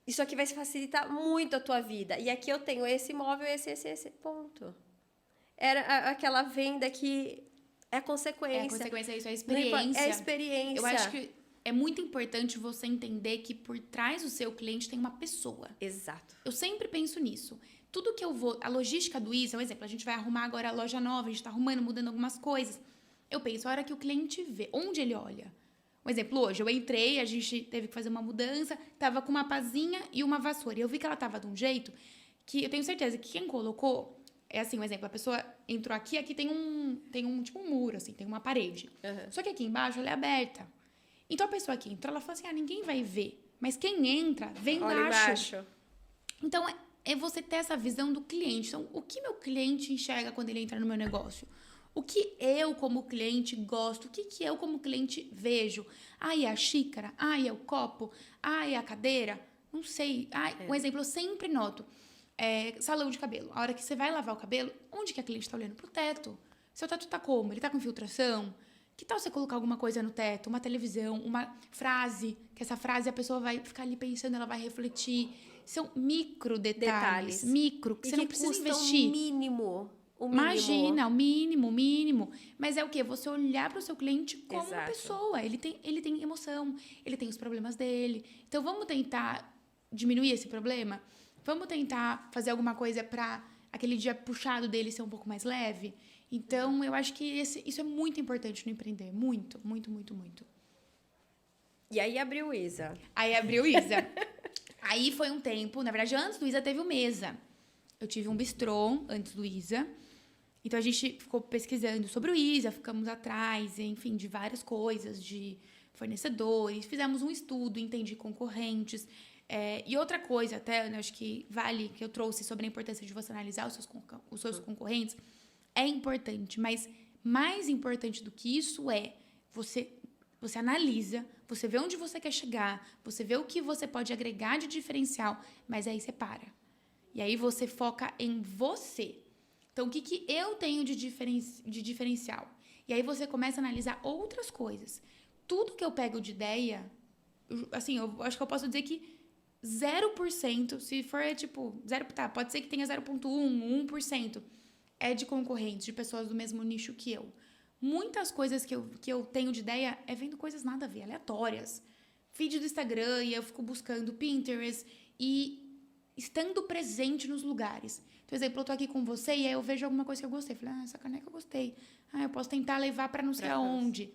Isso aqui vai facilitar muito a tua vida. E aqui eu tenho esse imóvel, esse, ponto. Era aquela venda que é consequência. É consequência, isso é experiência. É experiência. Eu acho que é muito importante você entender que por trás do seu cliente tem uma pessoa. Exato. Eu sempre penso nisso. Tudo que eu vou... A logística do Isa, um exemplo, a gente vai arrumar agora a loja nova, a gente tá arrumando, mudando algumas coisas. Eu penso, a hora que o cliente vê, onde ele olha. Um exemplo, hoje eu entrei, a gente teve que fazer uma mudança, tava com uma pazinha e uma vassoura. E eu vi que ela tava de um jeito que eu tenho certeza que quem colocou... É assim, um exemplo, a pessoa entrou aqui tem um tipo um muro, assim, tem uma parede. Só que aqui embaixo ela é aberta. Então a pessoa que entrou, ela fala assim, ninguém vai ver. Mas quem entra, vê embaixo. Então, é você ter essa visão do cliente. Então, o que meu cliente enxerga quando ele entra no meu negócio? O que eu, como cliente, gosto? O que eu, como cliente, vejo? É a xícara? É o copo? É a cadeira? Não sei. Um exemplo, eu sempre noto. Salão de cabelo. A hora que você vai lavar o cabelo, onde que a cliente está olhando? Pro teto. Seu teto tá como? Ele tá com infiltração? Que tal você colocar alguma coisa no teto? Uma televisão, uma frase, que essa frase a pessoa vai ficar ali pensando, ela vai refletir. São micro detalhes. Micro, que você não precisa investir. O mínimo. Imagina, o mínimo. Mas é o quê? Você olhar para o seu cliente como uma pessoa. Ele tem emoção, ele tem os problemas dele. Então, vamos tentar diminuir esse problema? Vamos tentar fazer alguma coisa para aquele dia puxado dele ser um pouco mais leve? Então, eu acho que isso é muito importante no empreender. Muito, muito, muito, muito. E aí abriu o Isa. Aí foi um tempo... Na verdade, antes do Isa teve o Mesa. Eu tive um bistrô antes do Isa. Então, a gente ficou pesquisando sobre o Isa. Ficamos atrás, enfim, de várias coisas. De fornecedores. Fizemos um estudo, entendi concorrentes... E outra coisa, até, eu acho que vale, que eu trouxe sobre a importância de você analisar os seus concorrentes, é importante, mas mais importante do que isso você analisa, você vê onde você quer chegar, você vê o que você pode agregar de diferencial, mas aí você para. E aí você foca em você. Então, o que eu tenho de diferencial? E aí você começa a analisar outras coisas. Tudo que eu pego de ideia... assim, eu acho que eu posso dizer que 0%, se for, pode ser que tenha 0,1%, 1%, é de concorrentes, de pessoas do mesmo nicho que eu. Muitas coisas que eu tenho de ideia é vendo coisas nada a ver, aleatórias. Feed do Instagram, e eu fico buscando Pinterest e estando presente nos lugares. Por exemplo, eu tô aqui com você e aí eu vejo alguma coisa que eu gostei. Falei, essa caneca eu gostei. Eu posso tentar levar pra não sei aonde.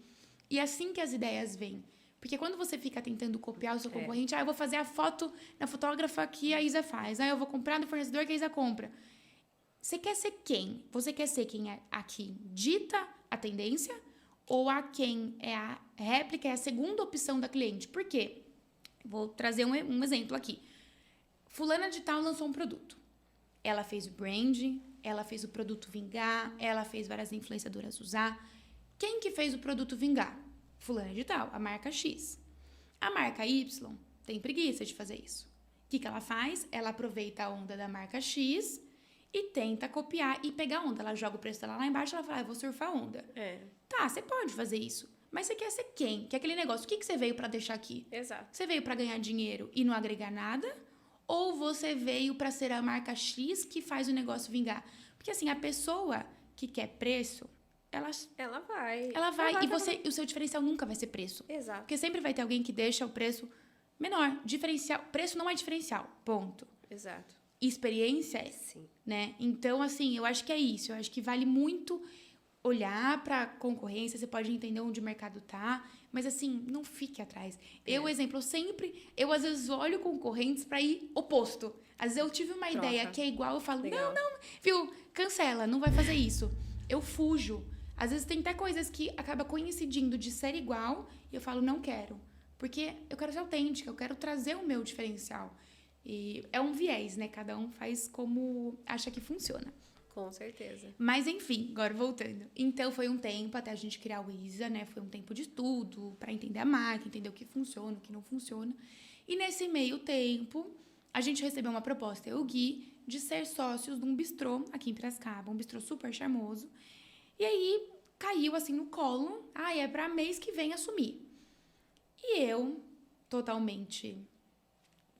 E assim que as ideias vêm. Porque quando você fica tentando copiar o seu concorrente, eu vou fazer a foto na fotógrafa que a Isa faz. Eu vou comprar no fornecedor que a Isa compra. Você quer ser quem? Você quer ser quem é aqui dita a tendência ou a quem é a réplica, é a segunda opção da cliente? Por quê? Vou trazer um exemplo aqui. Fulana de tal lançou um produto. Ela fez o branding, ela fez o produto vingar, ela fez várias influenciadoras usar. Quem que fez o produto vingar? Fulana de tal, a marca X. A marca Y tem preguiça de fazer isso. O que ela faz? Ela aproveita a onda da marca X e tenta copiar e pegar a onda. Ela joga o preço dela lá embaixo e ela fala, eu vou surfar a onda. Tá, você pode fazer isso. Mas você quer ser quem? Que é aquele negócio, o que você veio pra deixar aqui? Exato. Você veio pra ganhar dinheiro e não agregar nada? Ou você veio pra ser a marca X que faz o negócio vingar? Porque assim, a pessoa que quer preço, ela vai. E o seu diferencial nunca vai ser preço. Exato. Porque sempre vai ter alguém que deixa o preço menor. Preço não é diferencial. Ponto. Exato. Experiência é. Sim. Né? Então, assim, eu acho que é isso. Eu acho que vale muito olhar pra concorrência, você pode entender onde o mercado tá, mas assim, não fique atrás. Eu às vezes olho concorrentes pra ir oposto. Às vezes eu tive uma ideia que é igual, eu falo, Legal. não, viu, cancela, não vai fazer isso. Eu fujo. Às vezes tem até coisas que acaba coincidindo de ser igual e eu falo, não quero. Porque eu quero ser autêntica, eu quero trazer o meu diferencial. E é um viés, né? Cada um faz como acha que funciona. Com certeza. Mas enfim, agora voltando. Então foi um tempo até a gente criar o Isa, né? Foi um tempo de estudo pra entender a marca, entender o que funciona, o que não funciona. E nesse meio tempo, a gente recebeu uma proposta, eu e o Gui, de ser sócios de um bistrô aqui em Piracicaba, um bistrô super charmoso. E aí caiu assim no colo, é pra mês que vem assumir. E eu, totalmente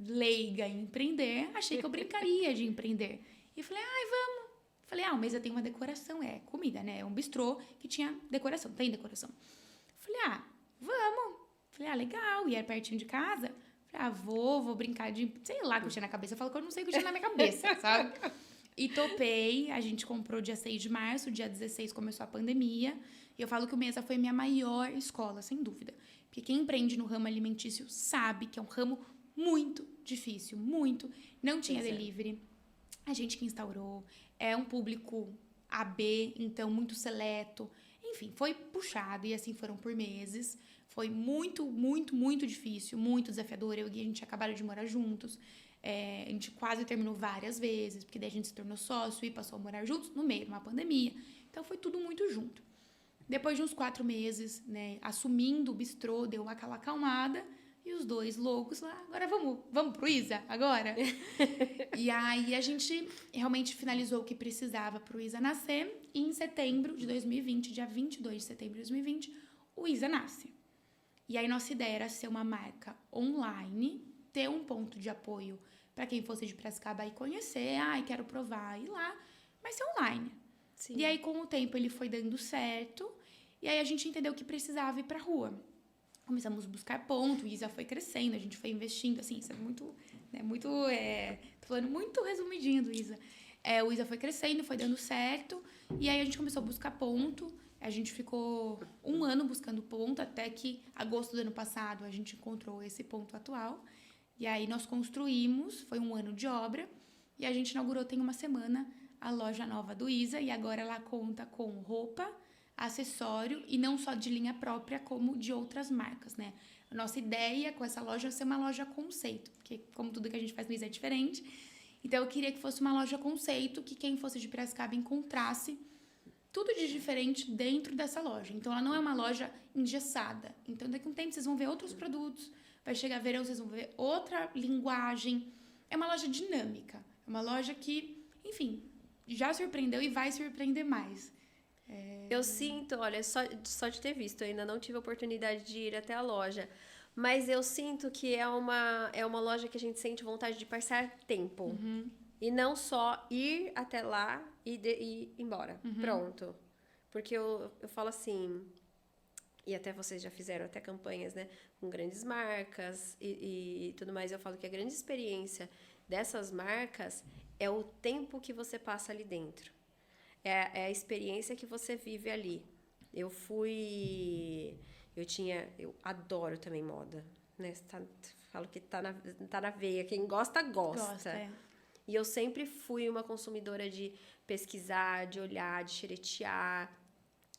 leiga em empreender, achei que eu brincaria de empreender. E falei, vamos. Falei, o mês eu tenho uma decoração, é comida, né? É um bistrô que tinha decoração, tem decoração. Falei, vamos. Falei, legal. E era pertinho de casa. Falei, vou brincar de... Sei lá o que eu tinha na cabeça. Eu falo que eu não sei o que eu tinha na minha cabeça, sabe? E topei. A gente comprou dia 6 de março, dia 16 começou a pandemia. E eu falo que o Mesa foi minha maior escola, sem dúvida. Porque quem empreende no ramo alimentício sabe que é um ramo muito difícil, muito. Não tinha delivery. A gente que instaurou, é um público AB, então muito seleto. Enfim, foi puxado e assim foram por meses. Foi muito, muito, muito difícil, muito desafiador. Eu e a gente acabaram de morar juntos. A gente quase terminou várias vezes, porque daí a gente se tornou sócio e passou a morar juntos no meio de uma pandemia. Então foi tudo muito junto. Depois de uns 4 meses, né, assumindo o bistrô, deu aquela acalmada. E os dois loucos lá, agora vamos pro Isa, agora? E aí a gente realmente finalizou o que precisava pro Isa nascer. E em setembro de 2020, dia 22 de setembro de 2020, o Isa nasce. E aí nossa ideia era ser uma marca online, ter um ponto de apoio para quem fosse de Piracicaba e conhecer, quero provar, ir lá, mas ser online. Sim. E aí com o tempo ele foi dando certo, e aí a gente entendeu que precisava ir pra rua. Começamos a buscar ponto, o Isa foi crescendo, a gente foi investindo, assim, isso é muito, né, tô falando muito resumidinho do Isa. O Isa foi crescendo, foi dando certo, e aí a gente começou a buscar ponto, a gente ficou 1 ano buscando ponto, até que agosto do ano passado a gente encontrou esse ponto atual, e aí nós construímos, foi 1 ano de obra, e a gente inaugurou tem 1 semana a loja nova do Isa, e agora ela conta com roupa, acessório e não só de linha própria, como de outras marcas, né? A nossa ideia com essa loja é ser uma loja conceito, porque como tudo que a gente faz no Isa é diferente, então eu queria que fosse uma loja conceito, que quem fosse de Piracicaba encontrasse tudo de diferente dentro dessa loja. Então ela não é uma loja engessada. Então daqui a um tempo vocês vão ver outros produtos, vai chegar verão, vocês vão ver outra linguagem. É uma loja dinâmica, é uma loja que, enfim, já surpreendeu e vai surpreender mais. Eu sinto, olha, só de ter visto, eu ainda não tive a oportunidade de ir até a loja, Mas eu sinto que é uma loja que a gente sente vontade de passar tempo. E não só ir até lá e ir embora. Pronto. Porque eu falo assim... E até vocês já fizeram até campanhas, né? Com grandes marcas e tudo mais. Eu falo que a grande experiência dessas marcas é o tempo que você passa ali dentro. É a experiência que você vive ali. Eu adoro também moda, né? Falo que tá na veia. Quem gosta, gosta. Gosta. E eu sempre fui uma consumidora de pesquisar, de olhar, de xeretear.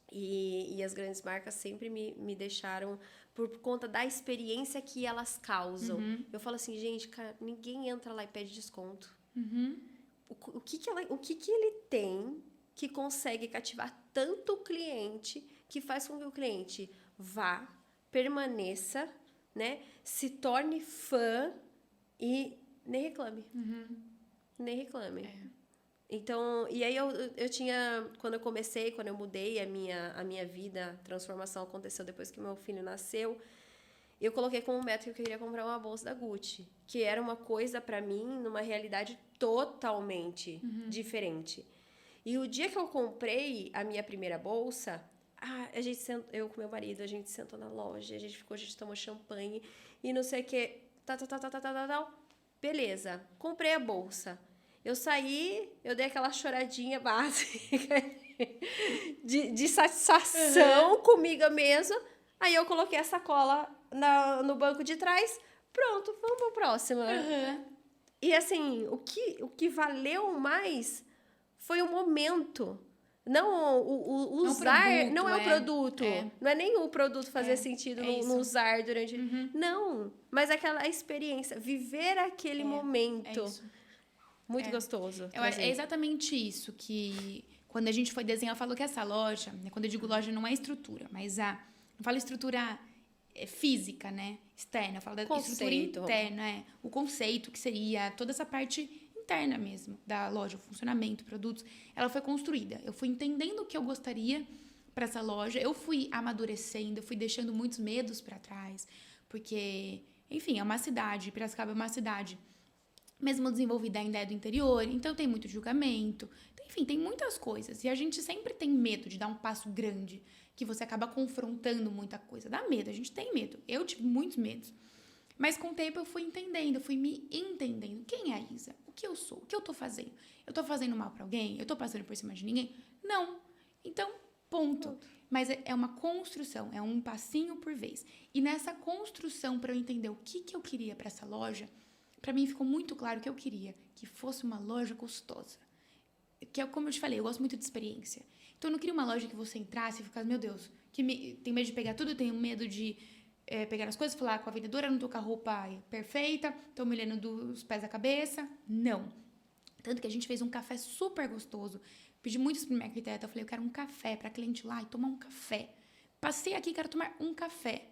E as grandes marcas sempre me deixaram por conta da experiência que elas causam. Eu falo assim, gente, cara, ninguém entra lá e pede desconto. O que ele tem que consegue cativar tanto o cliente, que faz com que o cliente vá, permaneça, né, se torne fã e nem reclame. Nem reclame. Então, e aí eu tinha, quando eu mudei a minha vida, a transformação aconteceu depois que meu filho nasceu, eu coloquei como meta que eu queria comprar uma bolsa da Gucci, que era uma coisa pra mim, numa realidade totalmente diferente. E o dia que eu comprei a minha primeira bolsa, eu com meu marido, a gente sentou na loja, a gente tomou champanhe e não sei o que, tal. Beleza, comprei a bolsa. Eu saí, eu dei aquela choradinha básica de satisfação comigo mesma. Aí eu coloquei a sacola no banco de trás. Pronto, vamos pra próxima. E assim, o que valeu mais foi o momento. Não o usar, produto, não é o produto. É. Não é nem o produto fazer sentido no isso. usar durante... Não, mas aquela experiência, viver aquele momento. É isso. Muito gostoso. É exatamente isso que quando a gente foi desenhar, eu falo que essa loja, né, quando eu digo loja, não é estrutura, mas não falo estrutura física, né, externa, eu falo da estrutura interna, o conceito que seria toda essa parte interna mesmo da loja, o funcionamento, produtos, ela foi construída. Eu fui entendendo o que eu gostaria para essa loja, eu fui amadurecendo, eu fui deixando muitos medos para trás, porque, enfim, é uma cidade, Piracicaba é uma cidade mesmo desenvolvida ainda é do interior, então tem muito julgamento, enfim, tem muitas coisas. E a gente sempre tem medo de dar um passo grande, que você acaba confrontando muita coisa. Dá medo, a gente tem medo. Eu tive muitos medos. Mas com o tempo eu fui entendendo, eu fui me entendendo. Quem é a Isa? O que eu sou? O que eu tô fazendo? Eu tô fazendo mal pra alguém? Eu tô passando por cima de ninguém? Não. Então, ponto. Mas é uma construção, é um passinho por vez. E nessa construção, para eu entender o que eu queria para essa loja, para mim ficou muito claro que eu queria que fosse uma loja gostosa. Que é como eu te falei, eu gosto muito de experiência. Então eu não queria uma loja que você entrasse e ficasse, meu Deus, tem medo de pegar tudo, tenho medo de pegar as coisas, falar com a vendedora, não tô com a roupa perfeita, tô me olhando dos pés à cabeça. Não. Tanto que a gente fez um café super gostoso. Pedi muito isso pra minha arquiteta, eu falei, eu quero um café pra cliente ir lá e tomar um café. Passei aqui, quero tomar um café.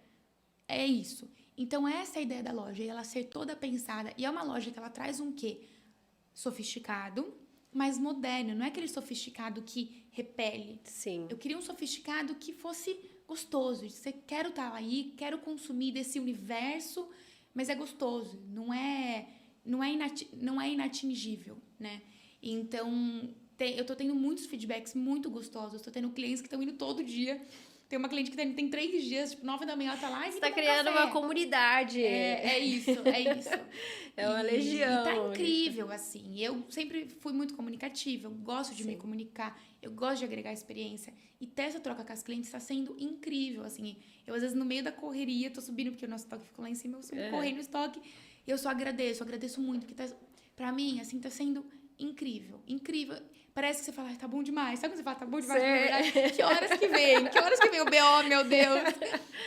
É isso. Então, essa é a ideia da loja. E ela ser toda pensada. E é uma loja que ela traz um quê? Sofisticado, mas moderno. Não é aquele sofisticado que repele. Sim. Eu queria um sofisticado que fosse gostoso. Você quero estar aí, quero consumir desse universo, mas é gostoso. Não é inatingível, né? Então, eu tô tendo muitos feedbacks muito gostosos. Tô tendo clientes que estão indo todo dia. Tem uma cliente que tem 3 dias, tipo, 9 da manhã, ela tá lá e você tá criando uma comunidade. É isso. É uma legião. E tá incrível, assim. Eu sempre fui muito comunicativa, eu gosto de me comunicar, eu gosto de agregar experiência. E ter essa troca com as clientes tá sendo incrível, assim. Eu, às vezes, no meio da correria, tô subindo, porque o nosso estoque ficou lá em cima, eu subo correndo no estoque. E eu só agradeço muito, porque pra mim, assim, tá sendo incrível. Parece que você fala, tá bom demais. Sabe quando você fala, tá bom demais? Verdade, que horas que vem o BO, meu Deus.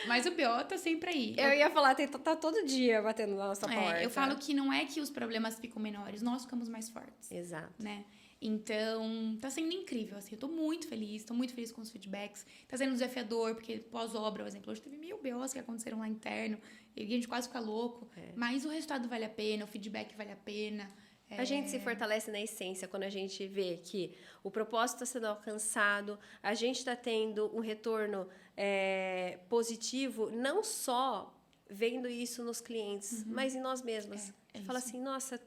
Mas o BO tá sempre aí. Eu ia falar, tá todo dia batendo na nossa porta. Eu falo que não é que os problemas ficam menores, nós ficamos mais fortes. Exato. Né? Então, tá sendo incrível, assim, eu tô muito feliz com os feedbacks. Tá sendo desafiador, porque pós-obra, por exemplo, hoje teve 1000 BOs que aconteceram lá interno, e a gente quase fica louco. Mas o resultado vale a pena, o feedback vale a pena. A gente se fortalece na essência quando a gente vê que o propósito está sendo alcançado, a gente está tendo um retorno positivo, não só vendo isso nos clientes, mas em nós mesmas. É Fala isso. assim, nossa,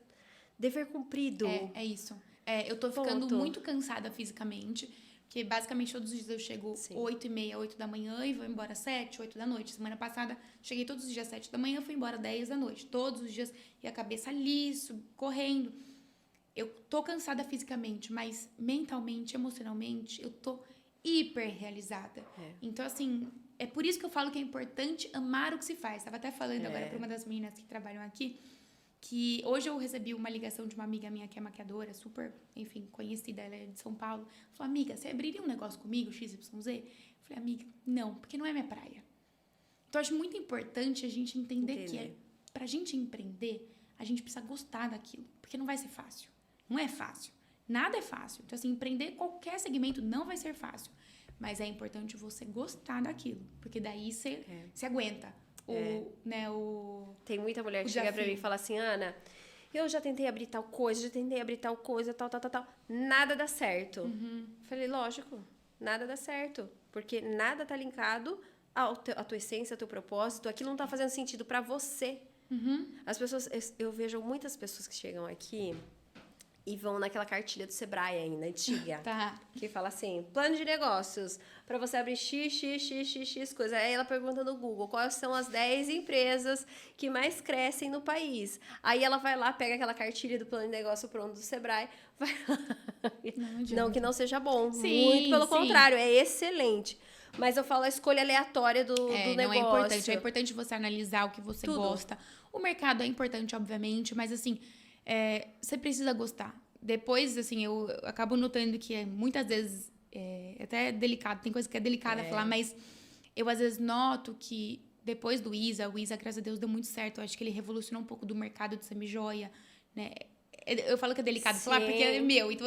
dever cumprido. É isso. Eu tô ficando Ponto. muito cansada fisicamente, porque basicamente todos os dias eu chego 8h30, 8 da manhã e vou embora 7, 8 da noite. Semana passada, cheguei todos os dias 7 da manhã, fui embora 10 da noite. Todos os dias, e a cabeça liso, correndo. Eu tô cansada fisicamente, mas mentalmente, emocionalmente, eu tô hiper realizada. Então, assim, é por isso que eu falo que é importante amar o que se faz. Tava até falando agora pra uma das meninas que trabalham aqui, que hoje eu recebi uma ligação de uma amiga minha que é maquiadora, super, enfim, conhecida, ela é de São Paulo. Falou, amiga, você abriria um negócio comigo, XYZ? Eu falei, amiga, não, porque não é minha praia. Então, eu acho muito importante a gente entender que pra gente empreender, a gente precisa gostar daquilo, porque não vai ser fácil. Não é fácil. Nada é fácil. Então, assim, empreender qualquer segmento não vai ser fácil. Mas é importante você gostar daquilo, porque daí você aguenta. Tem muita mulher que chega pra mim e fala assim, Ana, eu já tentei abrir tal coisa, tal. Nada dá certo. Falei, lógico, nada dá certo. Porque nada tá linkado à tua essência, ao teu propósito. Aquilo não tá fazendo sentido pra você. As pessoas, eu vejo muitas pessoas que chegam aqui e vão naquela cartilha do Sebrae ainda, antiga. Tá. Que fala assim, plano de negócios, para você abrir x coisa. Aí ela pergunta no Google, quais são as 10 empresas que mais crescem no país? Aí ela vai lá, pega aquela cartilha do plano de negócio pronto do Sebrae, vai lá. Não que não seja bom, muito pelo contrário, é excelente. Mas eu falo a escolha aleatória do negócio. Não é importante. É importante você analisar o que você Tudo. gosta. O mercado é importante, obviamente, mas assim, você precisa gostar. Depois, assim, eu acabo notando que muitas vezes é até delicado, tem coisa que é delicada falar, mas eu às vezes noto que depois do Isa, o Isa, graças a Deus, deu muito certo. Eu acho que ele revolucionou um pouco do mercado de semijoia, né? Eu falo que é delicado falar porque é meu, então,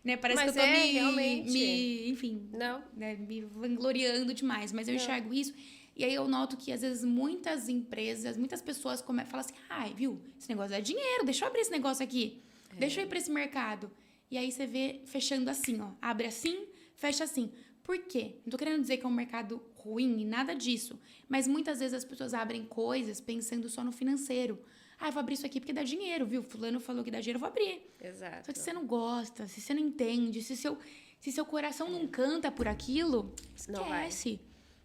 né, parece Mas que eu tô realmente. enfim, Não. né, me vangloriando demais, mas eu enxergo isso. E aí eu noto que, às vezes, muitas empresas, muitas pessoas falam assim, ai, viu, esse negócio dá dinheiro, deixa eu abrir esse negócio aqui, deixa eu ir pra esse mercado. E aí você vê fechando assim, ó, abre assim, fecha assim. Por quê? Não tô querendo dizer que é um mercado ruim, nada disso, mas muitas vezes as pessoas abrem coisas pensando só no financeiro. Ah, eu vou abrir isso aqui porque dá dinheiro, viu? Fulano falou que dá dinheiro, eu vou abrir. Exato. Só que se você não gosta, se você não entende, se seu coração não canta por aquilo, esquece. Não vai.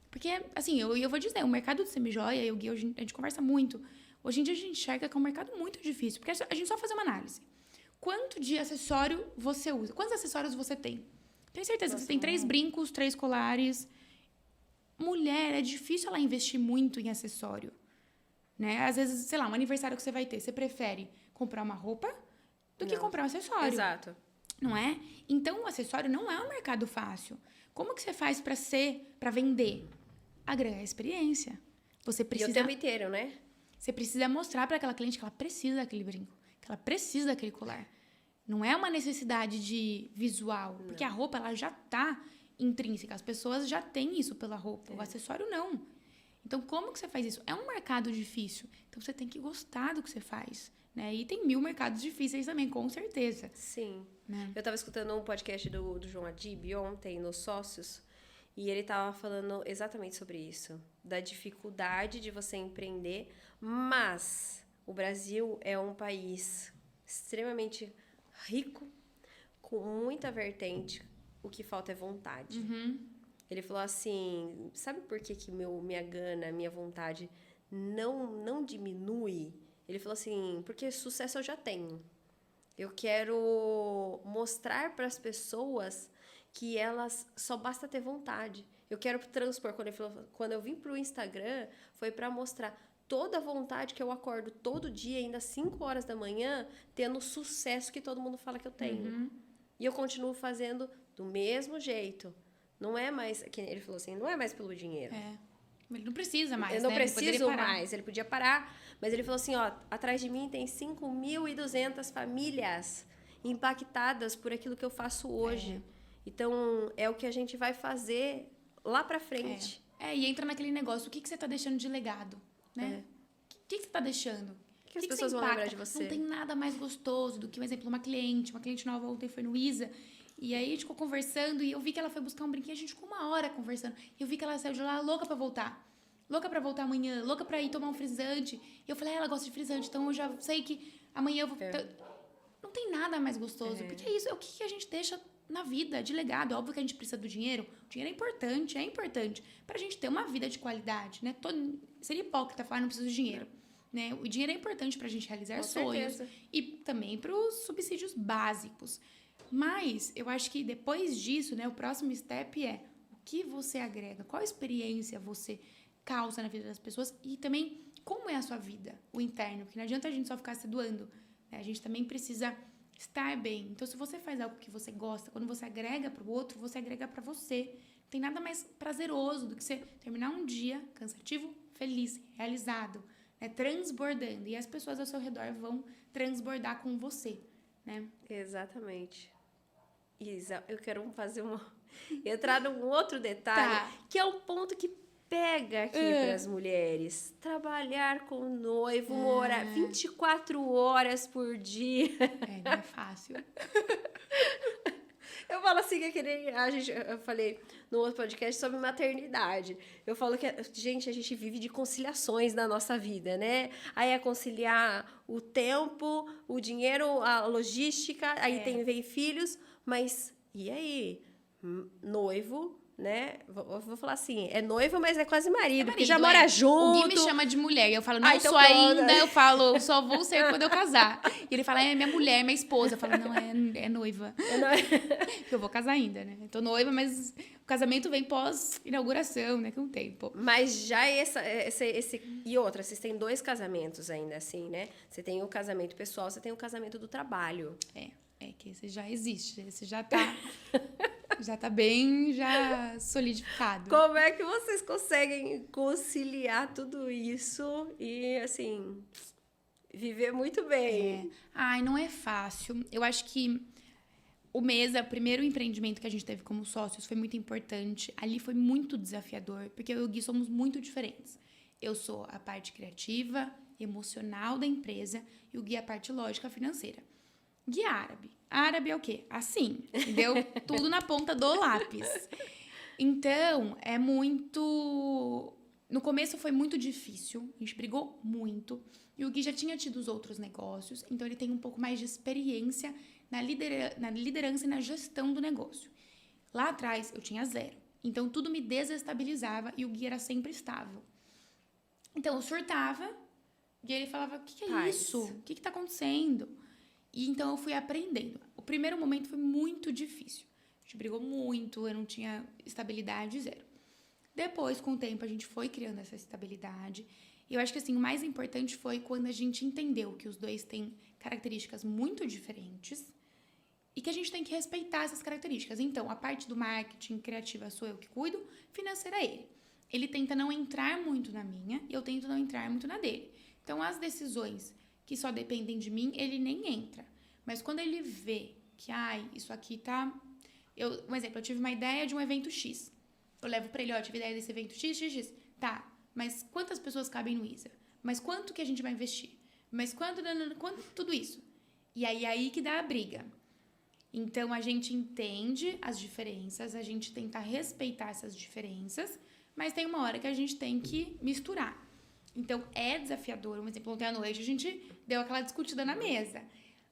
Porque, assim, eu vou dizer, o mercado de semijoia, eu e o Gui, a gente conversa muito. Hoje em dia a gente enxerga que é um mercado muito difícil, porque a gente só faz uma análise. Quanto de acessório você usa? Quantos acessórios você tem? Tenho certeza que você tem 3 brincos, 3 colares. Mulher, é difícil ela investir muito em acessório. Né? Às vezes, sei lá, um aniversário que você vai ter, você prefere comprar uma roupa do que comprar um acessório. Exato. Não é? Então, o acessório não é um mercado fácil. Como que você faz para vender? Agregar experiência. Você precisa... E o tempo inteiro, né? Você precisa mostrar para aquela cliente que ela precisa daquele brinco, que ela precisa daquele colar. Não é uma necessidade de visual, porque a roupa ela já tá intrínseca. As pessoas já têm isso pela roupa. O acessório não. Então, como que você faz isso? É um mercado difícil. Então, você tem que gostar do que você faz. Né? E tem 1000 mercados difíceis também, com certeza. Sim. Né? Eu tava escutando um podcast do João Adib ontem, nos Sócios, e ele tava falando exatamente sobre isso. Da dificuldade de você empreender, mas o Brasil é um país extremamente rico, com muita vertente. O que falta é vontade. Ele falou assim, sabe por que minha gana, minha vontade não diminui? Ele falou assim, porque sucesso eu já tenho. Eu quero mostrar para as pessoas que elas só basta ter vontade. Eu quero transpor. Quando eu vim para o Instagram, foi para mostrar toda a vontade que eu acordo todo dia, ainda às 5 horas da manhã, tendo o sucesso que todo mundo fala que eu tenho. E eu continuo fazendo do mesmo jeito. Não é mais, ele falou assim, não é mais pelo dinheiro. Ele não precisa mais, eu não né? preciso mais. Ele podia parar, mas ele falou assim, ó, atrás de mim tem 5.200 famílias impactadas por aquilo que eu faço hoje. Então, é o que a gente vai fazer lá pra frente. E entra naquele negócio, o que você tá deixando de legado, né? O que você tá deixando? O que as pessoas vão lembrar de você? Não tem nada mais gostoso do que, um exemplo, uma cliente nova ontem foi no Isa, e aí a gente ficou conversando e eu vi que ela foi buscar um brinquedo, a gente ficou 1 hora conversando. E eu vi que ela saiu de lá louca pra voltar. louca pra voltar amanhã, louca pra ir tomar um frisante. E eu falei, ela gosta de frisante, então eu já sei que amanhã eu vou... Não tem nada mais gostoso, porque é isso, é o que a gente deixa na vida, de legado. É óbvio que a gente precisa do dinheiro. O dinheiro é importante pra gente ter uma vida de qualidade, né? Seria hipócrita falar, não preciso de dinheiro. Né? O dinheiro é importante pra gente realizar Com sonhos. certeza. E também pros subsídios básicos. Mas eu acho que depois disso, né, o próximo step é o que você agrega, qual experiência você causa na vida das pessoas e também como é a sua vida, o interno, porque não adianta a gente só ficar se doando, né? A gente também precisa estar bem. Então, se você faz algo que você gosta, quando você agrega para o outro, você agrega para você. Não tem nada mais prazeroso do que você terminar um dia cansativo, feliz, realizado, né? Transbordando. E as pessoas ao seu redor vão transbordar com você, né? Exatamente. Isa, eu quero entrar num outro detalhe, que é um ponto que pega aqui para as mulheres. Trabalhar com o noivo, morar 24 horas por dia. Não é fácil. Eu falo assim, eu falei no outro podcast sobre maternidade. Eu falo que, gente, a gente vive de conciliações na nossa vida, né? Aí é conciliar o tempo, o dinheiro, a logística, aí vem filhos, mas e aí? Noivo, né? Vou falar assim, é noivo, mas é quase marido, porque já mora junto. O Gui me chama de mulher, e eu falo, não então sou ainda, eu falo, só vou ser quando eu casar. E ele fala, é minha mulher, minha esposa. Eu falo, não, é noiva. Porque eu vou casar ainda, né? Eu tô noiva, mas o casamento vem pós-inauguração, né? Com o tempo. Mas já e outra, vocês têm 2 casamentos ainda, assim, né? Você tem o casamento pessoal, você tem o casamento do trabalho. É que esse já existe, esse já tá... já tá bem solidificado. Como é que vocês conseguem conciliar tudo isso e, assim, viver muito bem? Ai, não é fácil. Eu acho que o Mesa, o primeiro empreendimento que a gente teve como sócios, foi muito importante. Ali foi muito desafiador, porque eu e o Gui somos muito diferentes. Eu sou a parte criativa, emocional da empresa e o Gui a parte lógica financeira. Gui árabe. Árabe é o quê? Assim, entendeu? Tudo na ponta do lápis. Então, é muito... No começo foi muito difícil, a gente brigou muito. E o Gui já tinha tido os outros negócios, então ele tem um pouco mais de experiência na liderança e na gestão do negócio. Lá atrás, eu tinha 0. Então, tudo me desestabilizava e o Gui era sempre estável. Então, eu surtava e ele falava, o que é isso? O que tá acontecendo? E então eu fui aprendendo. O primeiro momento foi muito difícil. A gente brigou muito, eu não tinha estabilidade 0. Depois, com o tempo, a gente foi criando essa estabilidade. E eu acho que assim, o mais importante foi quando a gente entendeu que os dois têm características muito diferentes e que a gente tem que respeitar essas características. Então, a parte do marketing criativa sou eu que cuido, financeira é ele. Ele tenta não entrar muito na minha e eu tento não entrar muito na dele. Então, as decisões que só dependem de mim, ele nem entra. Mas quando ele vê que, isso aqui tá... Um exemplo, eu tive uma ideia de um evento X. Eu levo pra ele, eu tive ideia desse evento X. Tá, mas quantas pessoas cabem no Isa? Mas quanto que a gente vai investir? Mas quanto tudo isso? E aí que dá a briga. Então, a gente entende as diferenças, a gente tenta respeitar essas diferenças, mas tem uma hora que a gente tem que misturar. Então, é desafiador. Um exemplo, ontem à noite a gente deu aquela discutida na mesa.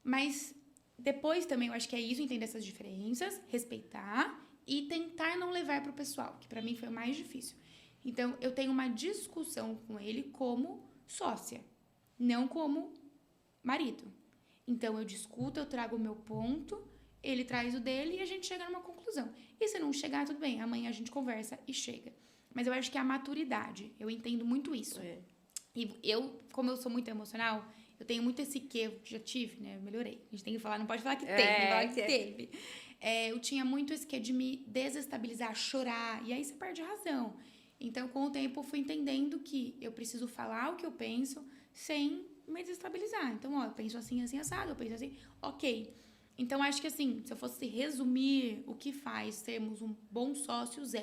Mas depois também eu acho que é isso, entender essas diferenças, respeitar e tentar não levar para o pessoal, que para mim foi o mais difícil. Então, eu tenho uma discussão com ele como sócia, não como marido. Então, eu discuto, eu trago o meu ponto, ele traz o dele e a gente chega numa conclusão. E se não chegar, tudo bem, amanhã a gente conversa e chega. Mas eu acho que é a maturidade, eu entendo muito isso. E eu, como eu sou muito emocional, eu tenho muito esse que já tive, né? Eu melhorei. A gente tem que falar, não pode falar que teve, tem que falar que teve. Eu tinha muito esse que de me desestabilizar, chorar, e aí você perde a razão. Então, com o tempo, eu fui entendendo que eu preciso falar o que eu penso sem me desestabilizar. Então, eu penso assim, assim, assado, eu penso assim, ok. Então, acho que assim, se eu fosse resumir o que faz sermos um bom sócios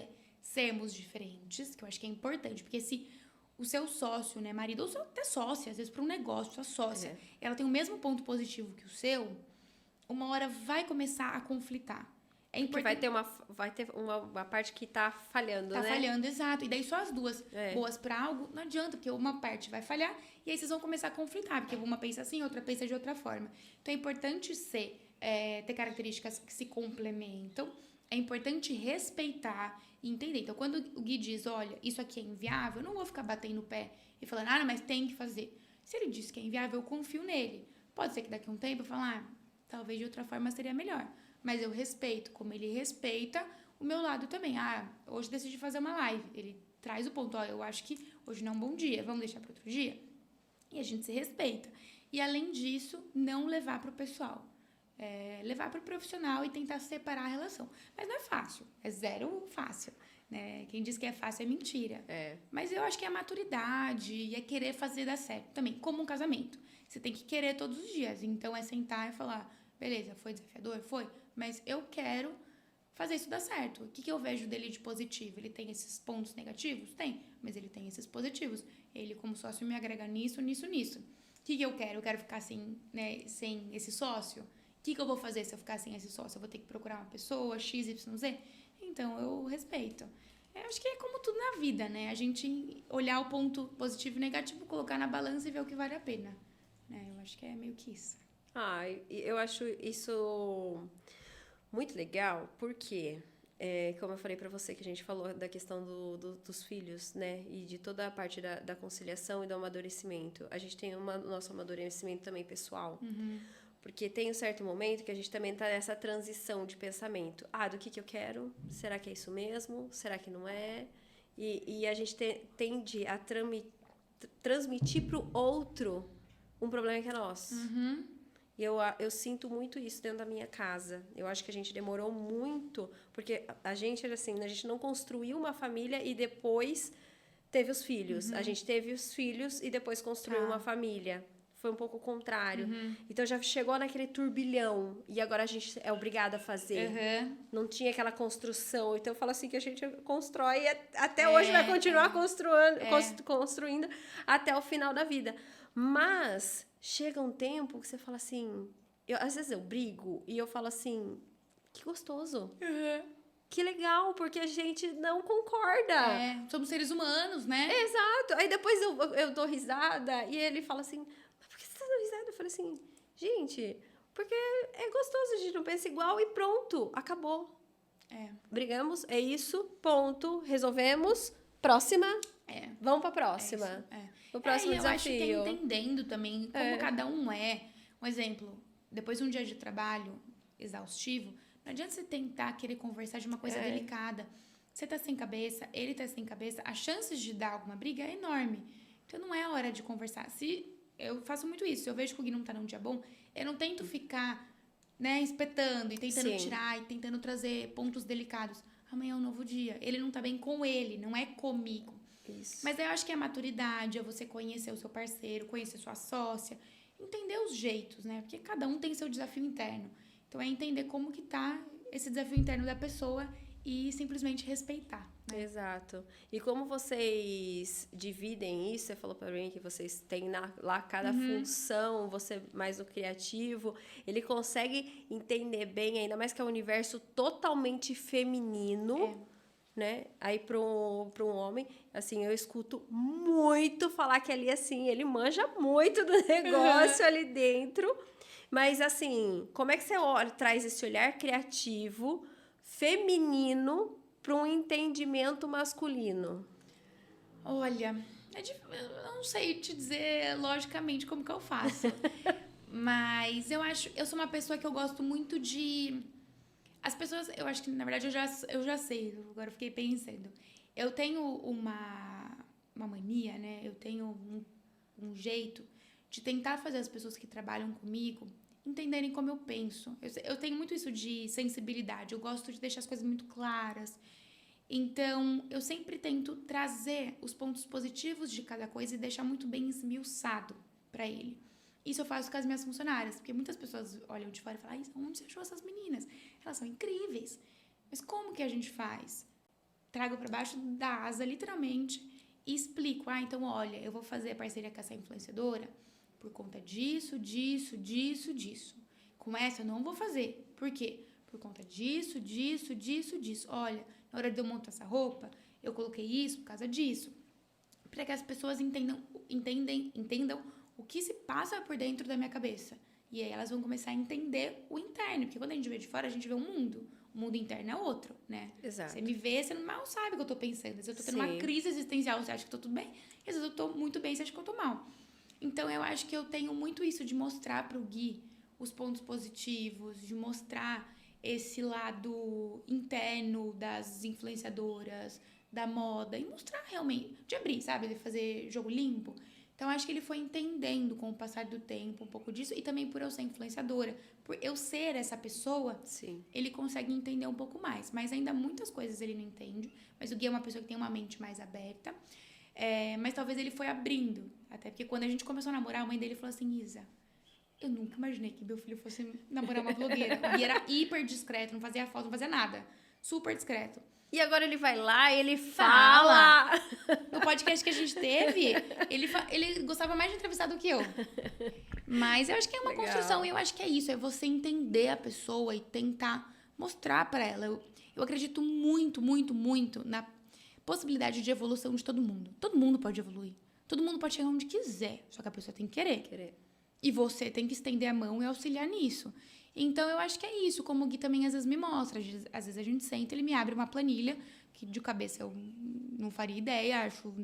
sermos diferentes, que eu acho que é importante, porque se o seu sócio, né, marido, ou até sócia, às vezes para um negócio, sua sócia, ela tem o mesmo ponto positivo que o seu, uma hora vai começar a conflitar. É importante. Vai ter uma parte que tá falhando, né? Tá falhando, exato. E daí só as duas boas pra algo, não adianta, porque uma parte vai falhar e aí vocês vão começar a conflitar, porque uma pensa assim, outra pensa de outra forma. Então é importante ter características que se complementam, é importante respeitar e entender. Então, quando o Gui diz, olha, isso aqui é inviável, eu não vou ficar batendo o pé e falando, mas tem que fazer. Se ele disse que é inviável, eu confio nele. Pode ser que daqui a um tempo eu fale, talvez de outra forma seria melhor. Mas eu respeito, como ele respeita o meu lado também. Hoje decidi fazer uma live. Ele traz o ponto, eu acho que hoje não é um bom dia, vamos deixar para outro dia? E a gente se respeita. E além disso, não levar para o pessoal. Levar para o profissional e tentar separar a relação. Mas não é fácil, é zero fácil. Né? Quem diz que é fácil é mentira. Mas eu acho que é a maturidade e é querer fazer dar certo também, como um casamento. Você tem que querer todos os dias. Então é sentar e falar, beleza, foi desafiador? Foi. Mas eu quero fazer isso dar certo. O que eu vejo dele de positivo? Ele tem esses pontos negativos? Tem, mas ele tem esses positivos. Ele, como sócio, me agrega nisso, nisso, nisso. O que eu quero? Eu quero ficar sem esse sócio? O que eu vou fazer se eu ficar sem esse sócio? Eu vou ter que procurar uma pessoa, X, Y, Z? Então, eu respeito. Eu acho que é como tudo na vida, né? A gente olhar o ponto positivo e negativo, colocar na balança e ver o que vale a pena. Eu acho que é meio que isso. Eu acho isso muito legal, porque, como eu falei pra você, que a gente falou da questão dos filhos, né? E de toda a parte da conciliação e do amadurecimento. A gente tem nosso amadurecimento também pessoal. Porque tem um certo momento que a gente também tá nessa transição de pensamento. Do que eu quero? Será que é isso mesmo? Será que não é? E a gente tende a transmitir pro outro um problema que é nosso. E eu sinto muito isso dentro da minha casa. Eu acho que a gente demorou muito, porque a gente era assim, a gente não construiu uma família e depois teve os filhos. A gente teve os filhos e depois construiu uma família. Foi um pouco o contrário. Então já chegou naquele turbilhão e agora a gente é obrigado a fazer. Não tinha aquela construção. Então eu falo assim que a gente constrói e até hoje vai continuar construindo até o final da vida. Mas chega um tempo que você fala assim... às vezes eu brigo e eu falo assim... Que gostoso. Que legal, porque a gente não concorda. Somos seres humanos, né? Exato. Aí depois eu dou risada e ele fala assim... Mas por que você tá dando risada? Eu falei assim... Gente, porque é gostoso, a gente não pensa igual e pronto. Acabou. Brigamos, é isso, ponto. Resolvemos. Próxima... Vamos pra próxima. O próximo desafio. Eu acho que é entendendo também como cada um é. Um exemplo, depois de um dia de trabalho exaustivo, não adianta você tentar querer conversar de uma coisa delicada. Você tá sem cabeça, ele tá sem cabeça, as chances de dar alguma briga é enorme. Então não é a hora de conversar. Eu faço muito isso, se eu vejo que o Gui não tá num dia bom, eu não tento ficar, espetando e tentando tirar e tentando trazer pontos delicados. Amanhã é um novo dia. Ele não tá bem com ele, não é comigo. Isso. Mas eu acho que a maturidade é você conhecer o seu parceiro, conhecer sua sócia, entender os jeitos, né? Porque cada um tem seu desafio interno. Então é entender como que tá esse desafio interno da pessoa e simplesmente respeitar. Né? Exato. E como vocês dividem isso, você falou para mim que vocês têm lá cada função, você mais no criativo, ele consegue entender bem, ainda mais que é um universo totalmente feminino, né? Aí para um homem, assim, eu escuto muito falar que ali, assim, ele manja muito do negócio ali dentro, mas assim, como é que você traz esse olhar criativo feminino para um entendimento masculino? Olha, eu não sei te dizer logicamente como que eu faço. Mas eu sou uma pessoa que eu gosto muito de... As pessoas, eu acho que na verdade eu já sei, agora eu fiquei pensando. Eu tenho uma mania, né? Eu tenho um jeito de tentar fazer as pessoas que trabalham comigo entenderem como eu penso. Eu tenho muito isso de sensibilidade, eu gosto de deixar as coisas muito claras. Então, eu sempre tento trazer os pontos positivos de cada coisa e deixar muito bem esmiuçado para ele. Isso eu faço com as minhas funcionárias, porque muitas pessoas olham de fora e falam, onde você achou essas meninas? Elas são incríveis. Mas como que a gente faz? Trago para baixo da asa, literalmente, e explico. Então, olha, eu vou fazer a parceria com essa influenciadora por conta disso, disso, disso, disso. Com essa eu não vou fazer. Por quê? por conta disso, disso, disso, disso. Olha, na hora de eu montar essa roupa, eu coloquei isso por causa disso. Para que as pessoas entendam o que se passa por dentro da minha cabeça. E aí elas vão começar a entender o interno. Porque quando a gente vê de fora, a gente vê um mundo. O mundo interno é outro, né? Exato. Você me vê, você mal sabe o que eu tô pensando. Às vezes eu tô tendo Sim. uma crise existencial, você acha que eu tô tudo bem. E às vezes eu tô muito bem, você acha que eu tô mal. Então, eu acho que eu tenho muito isso de mostrar pro Gui os pontos positivos, de mostrar esse lado interno das influenciadoras, da moda, e mostrar realmente, de abrir, sabe? De fazer jogo limpo. Então, acho que ele foi entendendo com o passar do tempo um pouco disso, e também por eu ser influenciadora, por eu ser essa pessoa, Sim. ele consegue entender um pouco mais. Mas ainda muitas coisas ele não entende, mas o Gui é uma pessoa que tem uma mente mais aberta. Mas talvez ele foi abrindo. Até porque quando a gente começou a namorar, a mãe dele falou assim, Isa, eu nunca imaginei que meu filho fosse namorar uma blogueira. O Gui era hiper discreto, não fazia foto, não fazia nada. Super discreto. E agora ele vai lá e ele fala. No podcast que a gente teve, ele gostava mais de entrevistar do que eu. Mas eu acho que é uma Legal. construção, e eu acho que é isso, é você entender a pessoa e tentar mostrar pra ela. Eu acredito muito, muito, muito na possibilidade de evolução de todo mundo. Todo mundo pode evoluir. Todo mundo pode chegar onde quiser, só que a pessoa tem que querer. E você tem que estender a mão e auxiliar nisso. Então, eu acho que é isso, como o Gui também às vezes me mostra. Às vezes a gente senta, ele me abre uma planilha, que de cabeça eu não faria ideia, acho,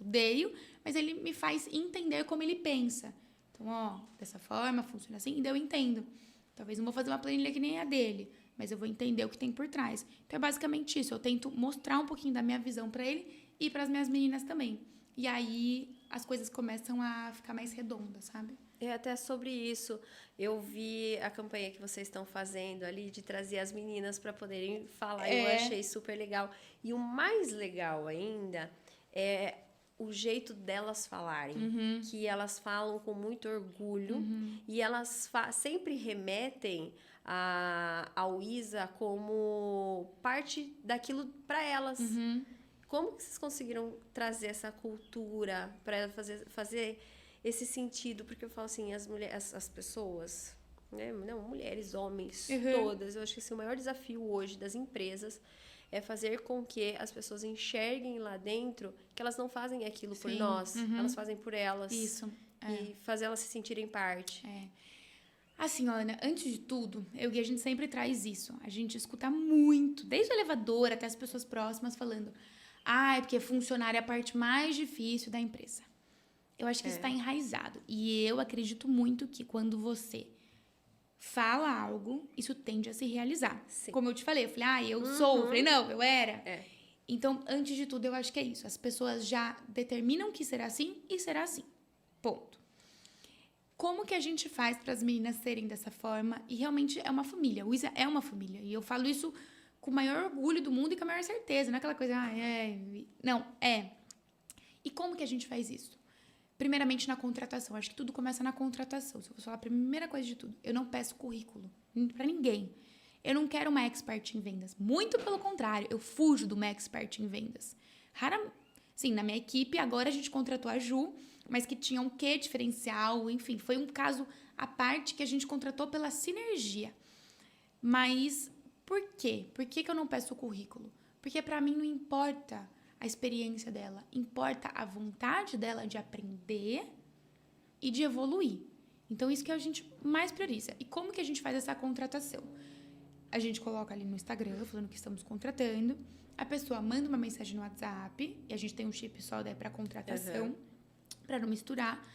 odeio, mas ele me faz entender como ele pensa. Então, ó, dessa forma, funciona assim, e daí eu entendo. Talvez não vou fazer uma planilha que nem a dele, mas eu vou entender o que tem por trás. Então, é basicamente isso. Eu tento mostrar um pouquinho da minha visão pra ele e pras minhas meninas também. E aí, as coisas começam a ficar mais redondas, sabe? É até sobre isso. Eu vi a campanha que vocês estão fazendo ali de trazer as meninas para poderem falar. Eu achei super legal. E o mais legal ainda é o jeito delas falarem. Que elas falam com muito orgulho. E elas sempre remetem ao Isa como parte daquilo para elas. Como que vocês conseguiram trazer essa cultura para ela fazer esse sentido? Porque eu falo assim, as pessoas, né? Não, mulheres, homens, todas. Eu acho que esse é o maior desafio hoje das empresas, é fazer com que as pessoas enxerguem lá dentro que elas não fazem aquilo por nós, elas fazem por elas. Isso. E fazer elas se sentirem parte. Assim, Ana, antes de tudo, eu e a gente sempre traz isso. A gente escuta muito, desde o elevador até as pessoas próximas falando, é porque funcionário é a parte mais difícil da empresa. Eu acho que isso está enraizado. E eu acredito muito que quando você fala algo, isso tende a se realizar. Sim. Como eu te falei, eu falei, eu sou. Eu falei, não, eu era. Então, antes de tudo, eu acho que é isso. As pessoas já determinam que será assim e será assim. Ponto. Como que a gente faz para as meninas serem dessa forma? E realmente é uma família. O Isa é uma família. E eu falo isso com o maior orgulho do mundo e com a maior certeza. Não é aquela coisa, Não, é. E como que a gente faz isso? Primeiramente, na contratação. Acho que tudo começa na contratação. Se eu fosse falar a primeira coisa de tudo, eu não peço currículo para ninguém. Eu não quero uma expert em vendas. Muito pelo contrário, eu fujo de uma expert em vendas. Sim, na minha equipe, agora a gente contratou a Ju, mas que tinha um quê diferencial, enfim, foi um caso à parte que a gente contratou pela sinergia. Mas por quê? Por que eu não peço o currículo? Porque para mim não importa a experiência dela, importa a vontade dela de aprender e de evoluir. Então, isso que a gente mais prioriza. E como que a gente faz essa contratação? A gente coloca ali no Instagram, falando que estamos contratando, a pessoa manda uma mensagem no WhatsApp, e a gente tem um chip só daí para contratação, para não misturar.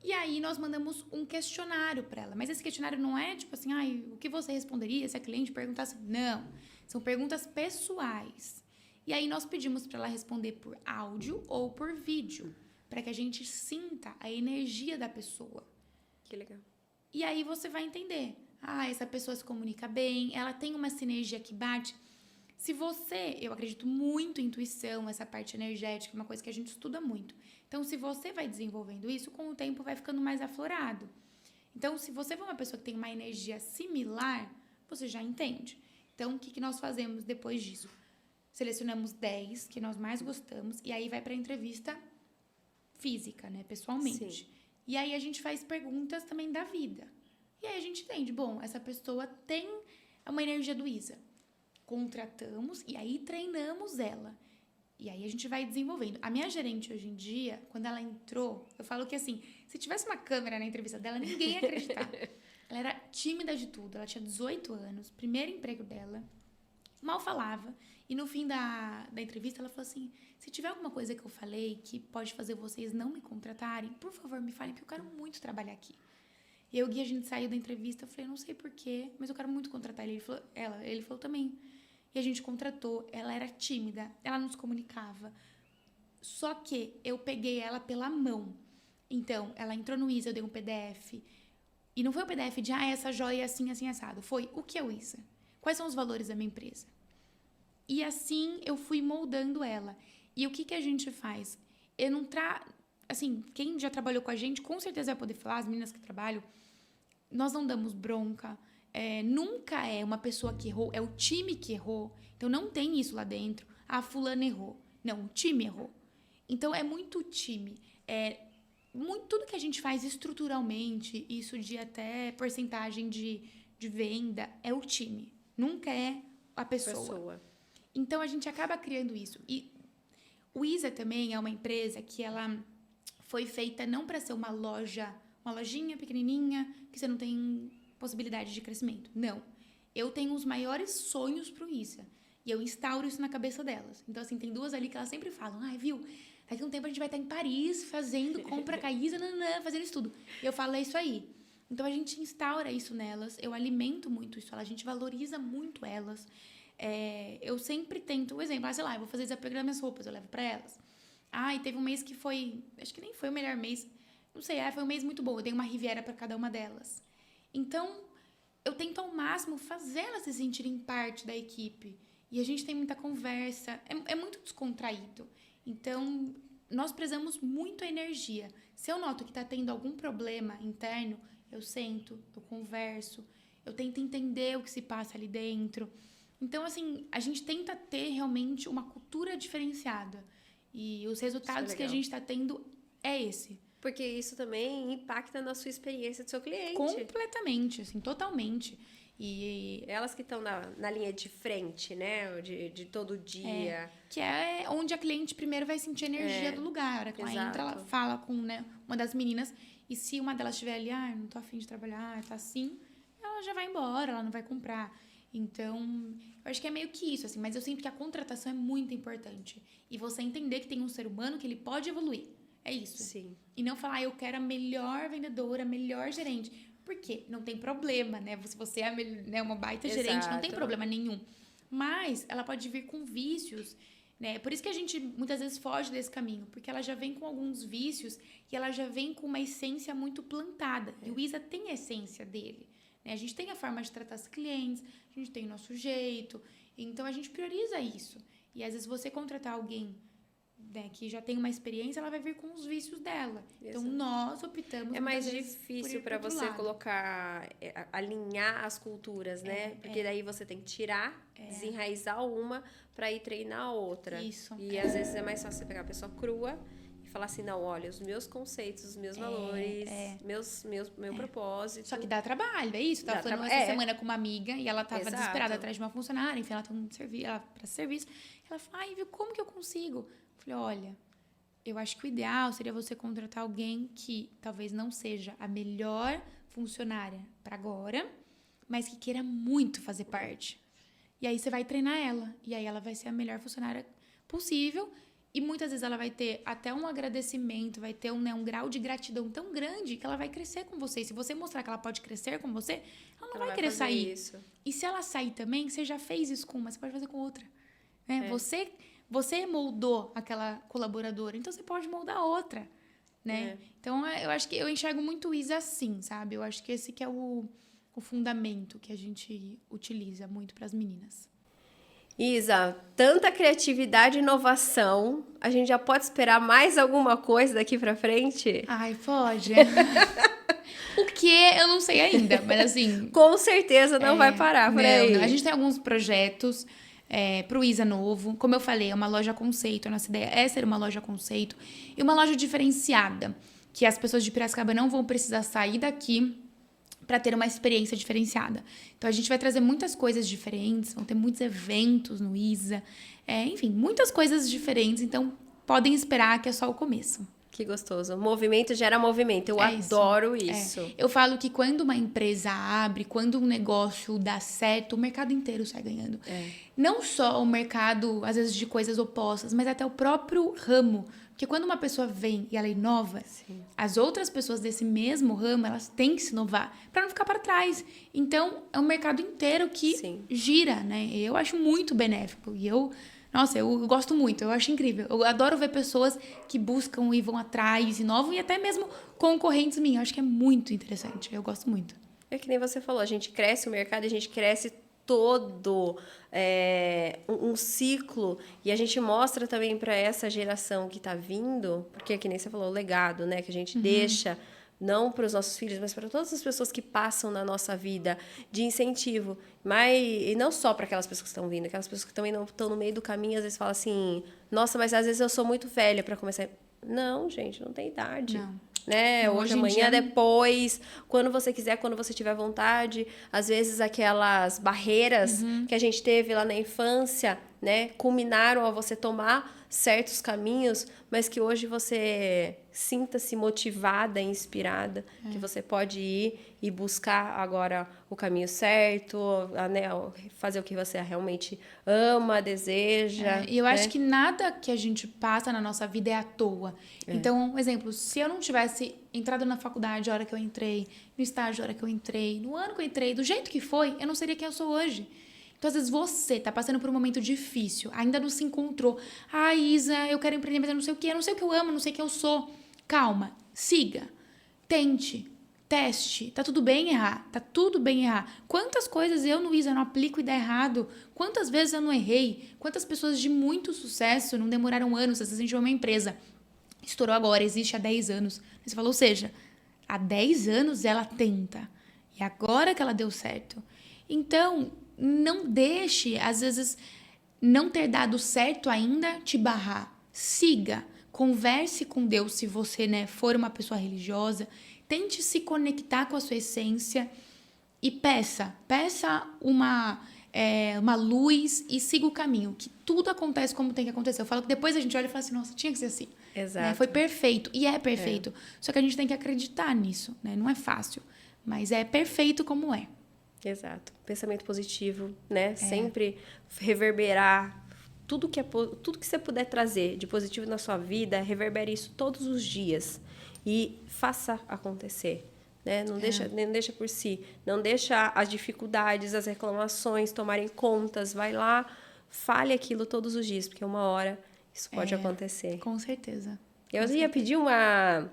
E aí, nós mandamos um questionário para ela. Mas esse questionário não é tipo assim, o que você responderia se a cliente perguntasse? Não, são perguntas pessoais. E aí, nós pedimos para ela responder por áudio ou por vídeo, para que a gente sinta a energia da pessoa. Que legal. E aí, você vai entender. Essa pessoa se comunica bem, ela tem uma sinergia que bate. Se você, eu acredito muito em intuição, essa parte energética, uma coisa que a gente estuda muito. Então, se você vai desenvolvendo isso, com o tempo vai ficando mais aflorado. Então, se você for uma pessoa que tem uma energia similar, você já entende. Então, o que nós fazemos depois disso? Selecionamos 10 que nós mais gostamos e aí vai para a entrevista física, né, pessoalmente. Sim. E aí a gente faz perguntas também da vida. E aí a gente entende, bom, essa pessoa tem É uma energia do Isa. Contratamos e aí treinamos ela. E aí a gente vai desenvolvendo. A minha gerente hoje em dia, quando ela entrou, eu falo que assim, se tivesse uma câmera na entrevista dela, ninguém ia acreditar. Ela era tímida de tudo, ela tinha 18 anos, primeiro emprego dela, mal falava. E no fim da entrevista ela falou assim, se tiver alguma coisa que eu falei que pode fazer vocês não me contratarem, por favor me falem, porque eu quero muito trabalhar aqui. E eu, Gui, a gente saiu da entrevista, eu falei, não sei porquê, mas eu quero muito contratar ele. Ele falou também. E a gente contratou, ela era tímida, ela não se comunicava. Só que eu peguei ela pela mão. Então, ela entrou no Isa, eu dei um PDF. E não foi um PDF de, essa joia é assim, assim, assado. Foi, o que é o Isa? Quais são os valores da minha empresa? E assim, eu fui moldando ela. E o que a gente faz? Eu não assim, quem já trabalhou com a gente, com certeza vai poder falar, as meninas que trabalham, nós não damos bronca. Nunca é uma pessoa que errou, é o time que errou. Então, não tem isso lá dentro. Fulano errou. Não, o time errou. Então, é muito time. Tudo que a gente faz estruturalmente, isso de até porcentagem de venda, é o time. Nunca é a pessoa. Então, a gente acaba criando isso. E o Isa também é uma empresa que ela foi feita não para ser uma lojinha pequenininha, que você não tem possibilidade de crescimento. Não. Eu tenho os maiores sonhos pro Isa. E eu instauro isso na cabeça delas. Então, assim, tem duas ali que elas sempre falam, viu, daqui a um tempo a gente vai estar em Paris fazendo compra com a Isa, fazendo isso tudo. E eu falo, é isso aí. Então, a gente instaura isso nelas, eu alimento muito isso, a gente valoriza muito elas. Eu sempre tento, por exemplo, sei lá, eu vou fazer desapego das minhas roupas, eu levo pra elas. E teve um mês que foi, acho que nem foi o melhor mês, não sei, foi um mês muito bom, eu dei uma Riviera pra cada uma delas. Então, eu tento ao máximo fazer elas se sentirem parte da equipe. E a gente tem muita conversa, é muito descontraído. Então, nós prezamos muito a energia. Se eu noto que está tendo algum problema interno, eu sento, eu converso, eu tento entender o que se passa ali dentro. Então, assim, a gente tenta ter realmente uma cultura diferenciada. E os resultados que a gente está tendo é esse. Porque isso também impacta na sua experiência do seu cliente. Completamente, assim, totalmente. E elas que estão na linha de frente, né? De todo dia. Que é onde a cliente primeiro vai sentir a energia do lugar. A hora que ela entra, ela fala com uma das meninas. E se uma delas estiver ali, não tô afim de trabalhar, tá assim, ela já vai embora, ela não vai comprar. Então, eu acho que é meio que isso, assim. Mas eu sinto que a contratação é muito importante. E você entender que tem um ser humano que ele pode evoluir. É isso. Sim. E não falar, eu quero a melhor vendedora, a melhor gerente. Por quê? Não tem problema, né? Se você é uma baita gerente, não tem problema nenhum. Mas ela pode vir com vícios, né? Por isso que a gente muitas vezes foge desse caminho. Porque ela já vem com alguns vícios e ela já vem com uma essência muito plantada. E o Isa tem a essência dele. Né? A gente tem a forma de tratar os clientes, a gente tem o nosso jeito. Então, a gente prioriza isso. E às vezes você contratar alguém que já tem uma experiência, ela vai vir com os vícios dela. Exato. Então, nós optamos... É mais difícil para você colocar, alinhar as culturas, né? Porque daí você tem que tirar, desenraizar uma para ir treinar a outra. Isso. E às vezes é mais fácil você pegar a pessoa crua e falar assim, não, olha, os meus conceitos, os meus valores, meu propósito. Só que dá trabalho, é isso. Eu tava falando essa semana com uma amiga e ela tava desesperada atrás de uma funcionária, enfim, ela tem um serviço. Ela falou, viu, como que eu consigo? Eu falei, olha, eu acho que o ideal seria você contratar alguém que talvez não seja a melhor funcionária para agora, mas que queira muito fazer parte. E aí você vai treinar ela. E aí ela vai ser a melhor funcionária possível. E muitas vezes ela vai ter até um agradecimento, vai ter um grau de gratidão tão grande que ela vai crescer com você. E se você mostrar que ela pode crescer com você, ela não vai querer sair. Isso. E se ela sair também, você já fez isso com uma, você pode fazer com outra. Né? Você moldou aquela colaboradora, então você pode moldar outra, né? Então, eu acho que eu enxergo muito isso assim, sabe? Eu acho que esse que é o fundamento que a gente utiliza muito para as meninas. Isa, tanta criatividade e inovação, a gente já pode esperar mais alguma coisa daqui para frente? Pode. O que eu não sei ainda, mas assim... Com certeza não vai parar por aí. Não. A gente tem alguns projetos... pro Isa novo. Como eu falei, é uma loja conceito. A nossa ideia é ser uma loja conceito e uma loja diferenciada, que as pessoas de Piracicaba não vão precisar sair daqui para ter uma experiência diferenciada. Então, a gente vai trazer muitas coisas diferentes, vão ter muitos eventos no ISA, enfim, muitas coisas diferentes. Então, podem esperar que é só o começo. Que gostoso. Movimento gera movimento. Eu Isso. adoro isso. Eu falo que quando uma empresa abre, quando um negócio dá certo, o mercado inteiro sai ganhando. Não só o mercado, às vezes, de coisas opostas, mas até o próprio ramo. Porque quando uma pessoa vem e ela inova, as outras pessoas desse mesmo ramo, elas têm que se inovar para não ficar para trás. Então, é um mercado inteiro que gira, né? Eu acho muito benéfico. E nossa, eu gosto muito, eu acho incrível. Eu adoro ver pessoas que buscam e vão atrás, inovam e até mesmo concorrentes minhas. Eu acho que é muito interessante, eu gosto muito. É que nem você falou, a gente cresce o mercado, a gente cresce todo um ciclo e a gente mostra também para essa geração que está vindo, porque que nem você falou, o legado, né, que a gente deixa não para os nossos filhos, mas para todas as pessoas que passam na nossa vida de incentivo, mas e não só para aquelas pessoas que estão vindo, aquelas pessoas que também não estão no meio do caminho, às vezes falam assim, nossa, mas às vezes eu sou muito velha para começar. Não, gente, não tem idade. Não. Né? Hoje, amanhã, depois, quando você quiser, quando você tiver vontade. Às vezes, aquelas barreiras que a gente teve lá na infância, né, culminaram a você tomar certos caminhos, mas que hoje você sinta-se motivada, inspirada, que você pode ir e buscar agora o caminho certo, né, fazer o que você realmente ama, deseja. E eu acho que nada que a gente passa na nossa vida é à toa. Então, um exemplo, se eu não tivesse entrado na faculdade a hora que eu entrei, no estágio a hora que eu entrei, no ano que eu entrei, do jeito que foi, eu não seria quem eu sou hoje. Então, às vezes, você tá passando por um momento difícil, ainda não se encontrou. Ah, Isa, eu quero empreender, mas eu não sei o quê, eu não sei o que eu amo, não sei quem eu sou. Calma, siga, tente, teste. Tá tudo bem errar, tá tudo bem errar. Quantas coisas eu no Isa não aplico e dá errado? Quantas vezes eu não errei? Quantas pessoas de muito sucesso não demoraram anos? Às vezes a gente vê uma empresa, estourou agora, existe há 10 anos. Você falou, ou seja, há 10 anos ela tenta. E agora que ela deu certo. Então, não deixe, às vezes, não ter dado certo ainda te barrar. Siga, converse com Deus se você, né, for uma pessoa religiosa. Tente se conectar com a sua essência e peça uma luz e siga o caminho, que tudo acontece como tem que acontecer. Eu falo que depois a gente olha e fala assim, nossa, tinha que ser assim. Exato. Né? Foi perfeito, e é perfeito. Só que a gente tem que acreditar nisso, né? Não é fácil, mas é perfeito como é. Exato. Pensamento positivo, né? Sempre reverberar tudo que você puder trazer de positivo na sua vida, reverbere isso todos os dias e faça acontecer. Né? Não deixa por si, não deixa as dificuldades, as reclamações tomarem contas, vai lá, fale aquilo todos os dias, porque uma hora isso pode acontecer. Com certeza. Eu ia pedir uma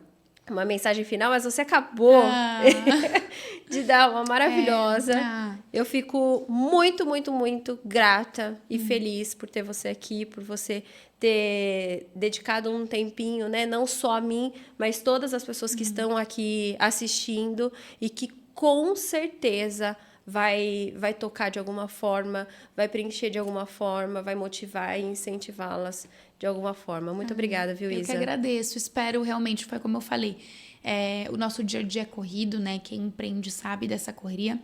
mensagem final, mas você acabou de dar uma maravilhosa. Eu fico muito, muito, muito grata e feliz por ter você aqui, por você ter dedicado um tempinho, né? Não só a mim, mas todas as pessoas que estão aqui assistindo e que com certeza vai tocar de alguma forma, vai preencher de alguma forma, vai motivar e incentivá-las de alguma forma. Muito obrigada, viu, Isa? Eu que agradeço. Espero realmente, foi como eu falei, o nosso dia a dia é corrido, né? Quem empreende sabe dessa correria,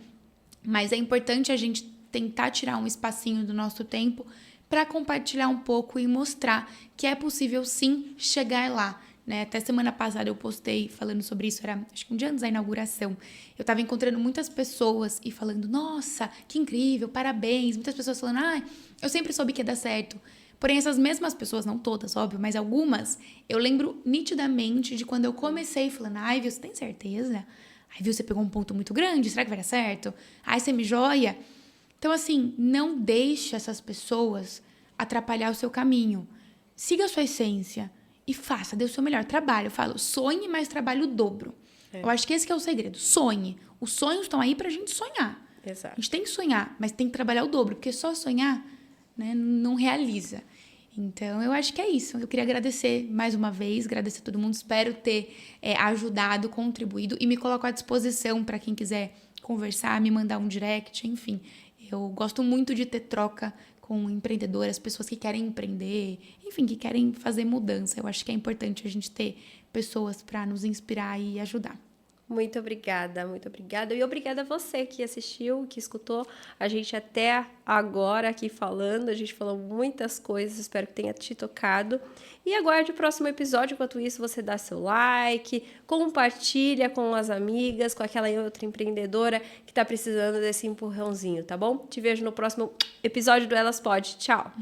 mas é importante a gente tentar tirar um espacinho do nosso tempo para compartilhar um pouco e mostrar que é possível sim chegar lá. Né? Até semana passada eu postei falando sobre isso, era acho que um dia antes da inauguração. Eu estava encontrando muitas pessoas e falando, nossa, que incrível, parabéns. Muitas pessoas falando, eu sempre soube que ia dar certo. Porém, essas mesmas pessoas, não todas, óbvio, mas algumas, eu lembro nitidamente de quando eu comecei falando, viu, você tem certeza? Viu, você pegou um ponto muito grande, será que vai dar certo? Você me joia? Então, assim, não deixe essas pessoas atrapalhar o seu caminho. Siga a sua essência e faça, dê o seu melhor trabalho. Eu falo, sonhe, mas trabalhe o dobro. Eu acho que esse que é o segredo. Sonhe. Os sonhos estão aí pra gente sonhar. Exato. A gente tem que sonhar, mas tem que trabalhar o dobro, porque só sonhar, né, não realiza. Então, eu acho que é isso. Eu queria agradecer mais uma vez, agradecer a todo mundo. Espero ter ajudado, contribuído e me coloco à disposição para quem quiser conversar, me mandar um direct, enfim. Eu gosto muito de ter troca com empreendedoras, pessoas que querem empreender, enfim, que querem fazer mudança. Eu acho que é importante a gente ter pessoas para nos inspirar e ajudar. Muito obrigada, muito obrigada. E obrigada a você que assistiu, que escutou a gente até agora aqui falando. A gente falou muitas coisas, espero que tenha te tocado. E aguarde o próximo episódio. Enquanto isso, você dá seu like, compartilha com as amigas, com aquela outra empreendedora que está precisando desse empurrãozinho, tá bom? Te vejo no próximo episódio do Elas Pode. Tchau!